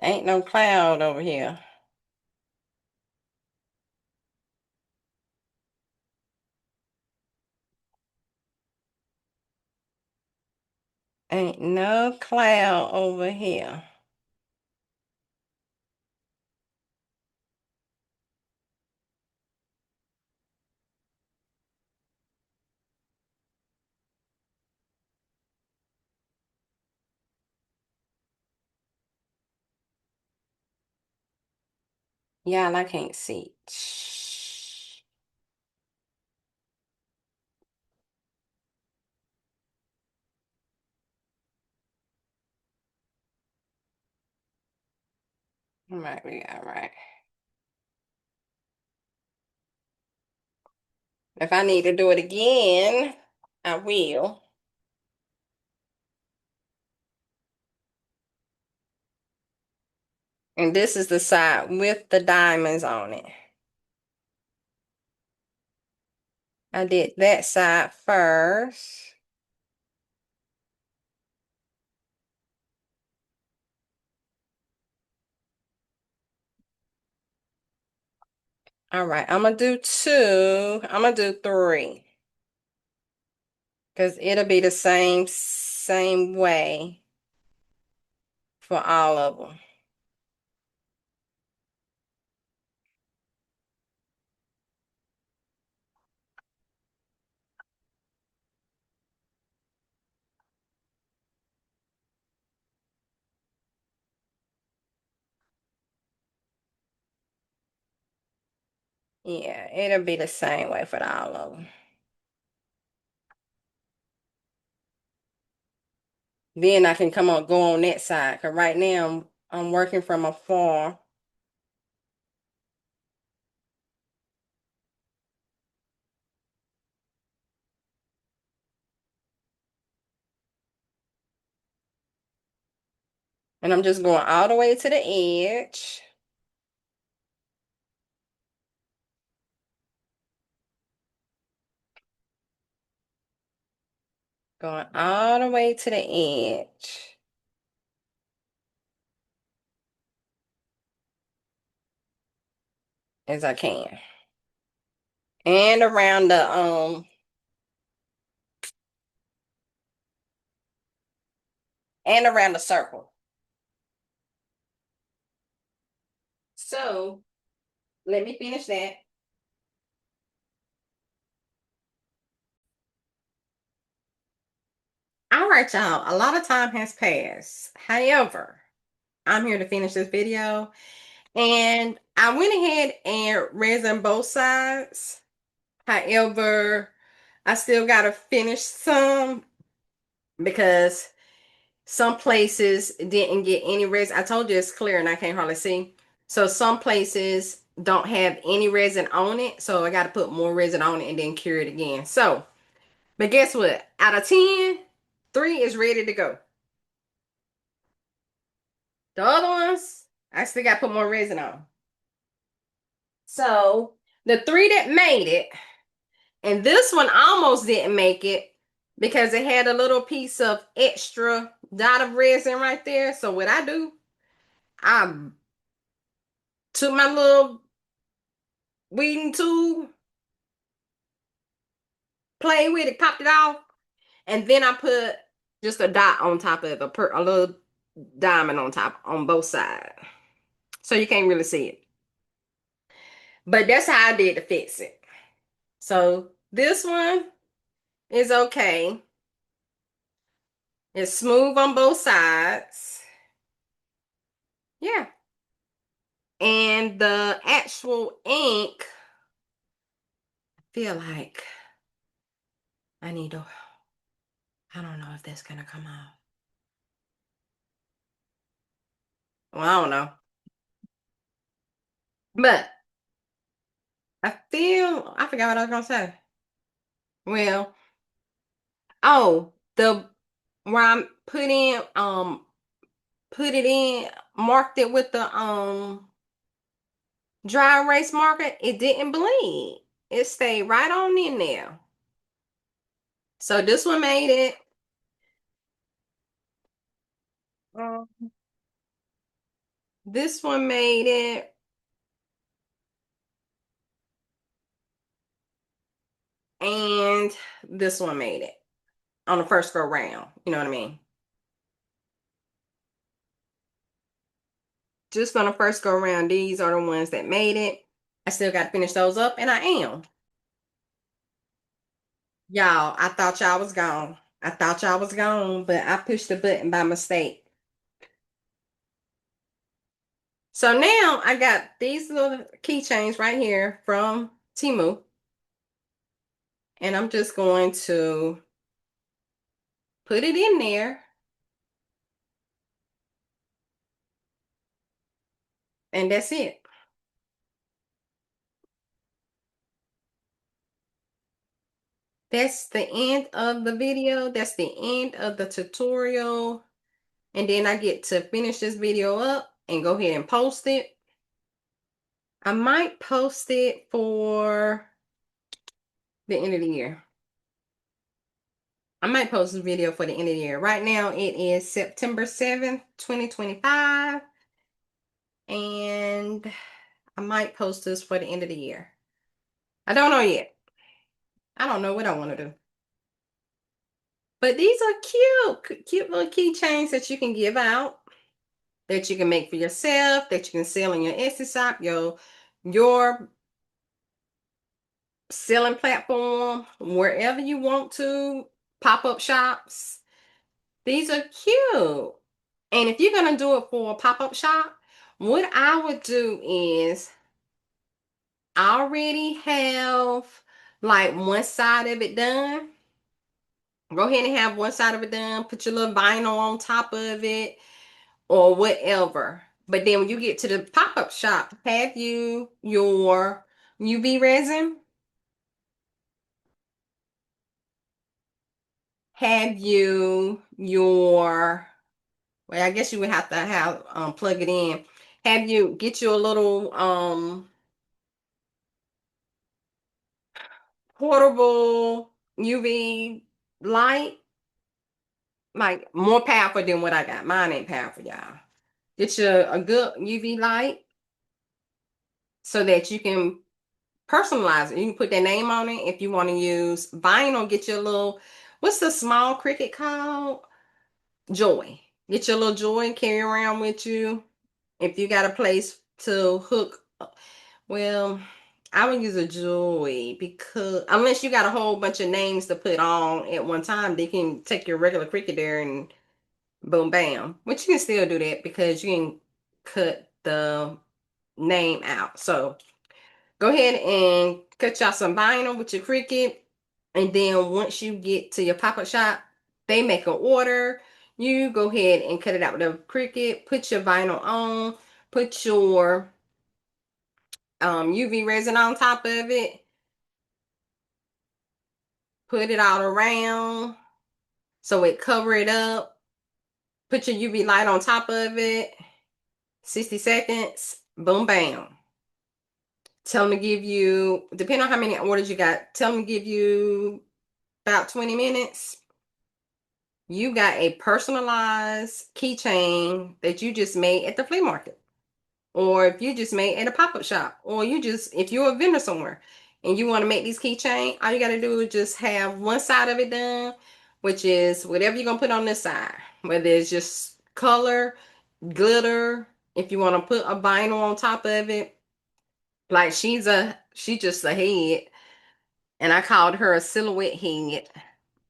Ain't no cloud over here. Ain't no cloud over here. Y'all, I can't see. Shh. Might be all right. If I need to do it again, I will. And this is the side with the diamonds on it. I did that side first. All right, I'm gonna do two. I'm gonna do three. Because it'll be the same way for all of them. Yeah, it'll be the same way for all of them. Then I can go on that side. Because right now I'm working from afar. And I'm just going all the way to the edge. Going all the way to the edge as I can. And around the circle. So let me finish that. All right, y'all. A lot of time has passed. However, I'm here to finish this video. And I went ahead and resin both sides. However, I still got to finish some because some places didn't get any resin. I told you it's clear and I can't hardly see. So some places don't have any resin on it. So I got to put more resin on it and then cure it again. So, but guess what? Out of 10, 3 is ready to go. The other ones, I still got to put more resin on. So the 3 that made it, and this one almost didn't make it because it had a little piece of extra dot of resin right there. So what I do, I took my little weeding tool, played with it, popped it off, and then I put just a dot on top of it, a little diamond on top on both sides. So you can't really see it. But that's how I did to fix it. So this one is okay. It's smooth on both sides. Yeah. And the actual ink, I feel like I need to, I don't know if that's gonna come out. Well, I don't know. But I forgot what I was gonna say. Well, oh, the where I'm put it in, marked it with the dry erase marker, it didn't bleed. It stayed right on in there. So this one made it. Um, this one made it. And this one made it on the first go round. You know what I mean? Just on the first go round, these are the ones that made it. I still got to finish those up, and I am. Y'all, I thought y'all was gone. I thought y'all was gone, but I pushed the button by mistake. So now I got these little keychains right here from Temu. And I'm just going to put it in there. And that's it. That's the end of the video. That's the end of the tutorial. And then I get to finish this video up and go ahead and post it. I might post it for the end of the year. I might post this video for the end of the year. Right now it is September 7th, 2025. And I might post this for the end of the year. I don't know yet. I don't know what I want to do. But these are cute little keychains that you can give out, that you can make for yourself, that you can sell in your Etsy shop, your selling platform, wherever you want to, pop-up shops. These are cute. And if you're going to do it for a pop-up shop, what I would do is I already have like one side of it done. Go ahead and have one side of it done. Put your little vinyl on top of it or whatever. But then when you get to the pop-up shop, have you your UV resin? Have you your, well, I guess you would have to have plug it in. Have you get you a little portable UV light, like more powerful than what I got. Mine ain't powerful, y'all. Get you a good UV light so that you can personalize it. You can put their name on it. If you want to use vinyl, get your little, what's the small Cricut called? Joy. Get your little joy and carry around with you. If you got a place to hook, well, I would use a Joy because unless you got a whole bunch of names to put on at one time, they can take your regular Cricut there and boom, bam. Which you can still do that because you can cut the name out. So go ahead and cut y'all some vinyl with your Cricut. And then once you get to your pop-up shop, they make an order. You go ahead and cut it out with a Cricut, put your vinyl on, put your UV resin on top of it, put it all around so it cover it up. Put your UV light on top of it. 60 seconds. Boom, bam. Tell them to give you, depending on how many orders you got, tell them to give you about 20 minutes. You got a personalized keychain that you just made at the flea market. Or if you just made at a pop-up shop. Or you just, if you're a vendor somewhere and you want to make these keychain, all you got to do is just have one side of it done, which is whatever you're going to put on this side. Whether it's just color, glitter, if you want to put a vinyl on top of it. Like she just a head, and I called her a silhouette head.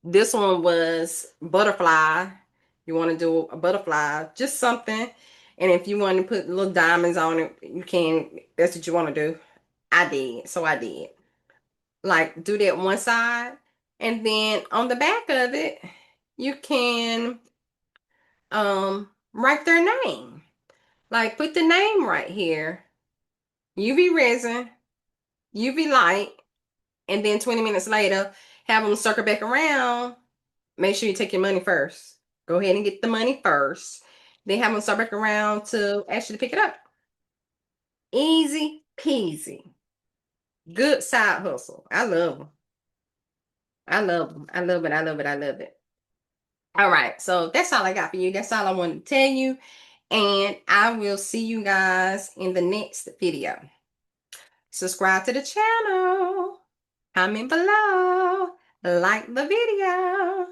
This one was butterfly. You want to do a butterfly, just something. And if you want to put little diamonds on it, you can. That's what you want to do. I did, so I did. Like do that one side, and then on the back of it, you can write their name. Like put the name right here. UV resin, UV light, and then 20 minutes later, have them circle back around. Make sure you take your money first. Go ahead and get the money first. Then have them circle back around to actually pick it up. Easy peasy. Good side hustle. I love them. I love them. I love it. I love it. I love it. All right. So that's all I got for you. That's all I wanted to tell you. And I will see you guys in the next video. Subscribe to the channel. Comment below. Like the video.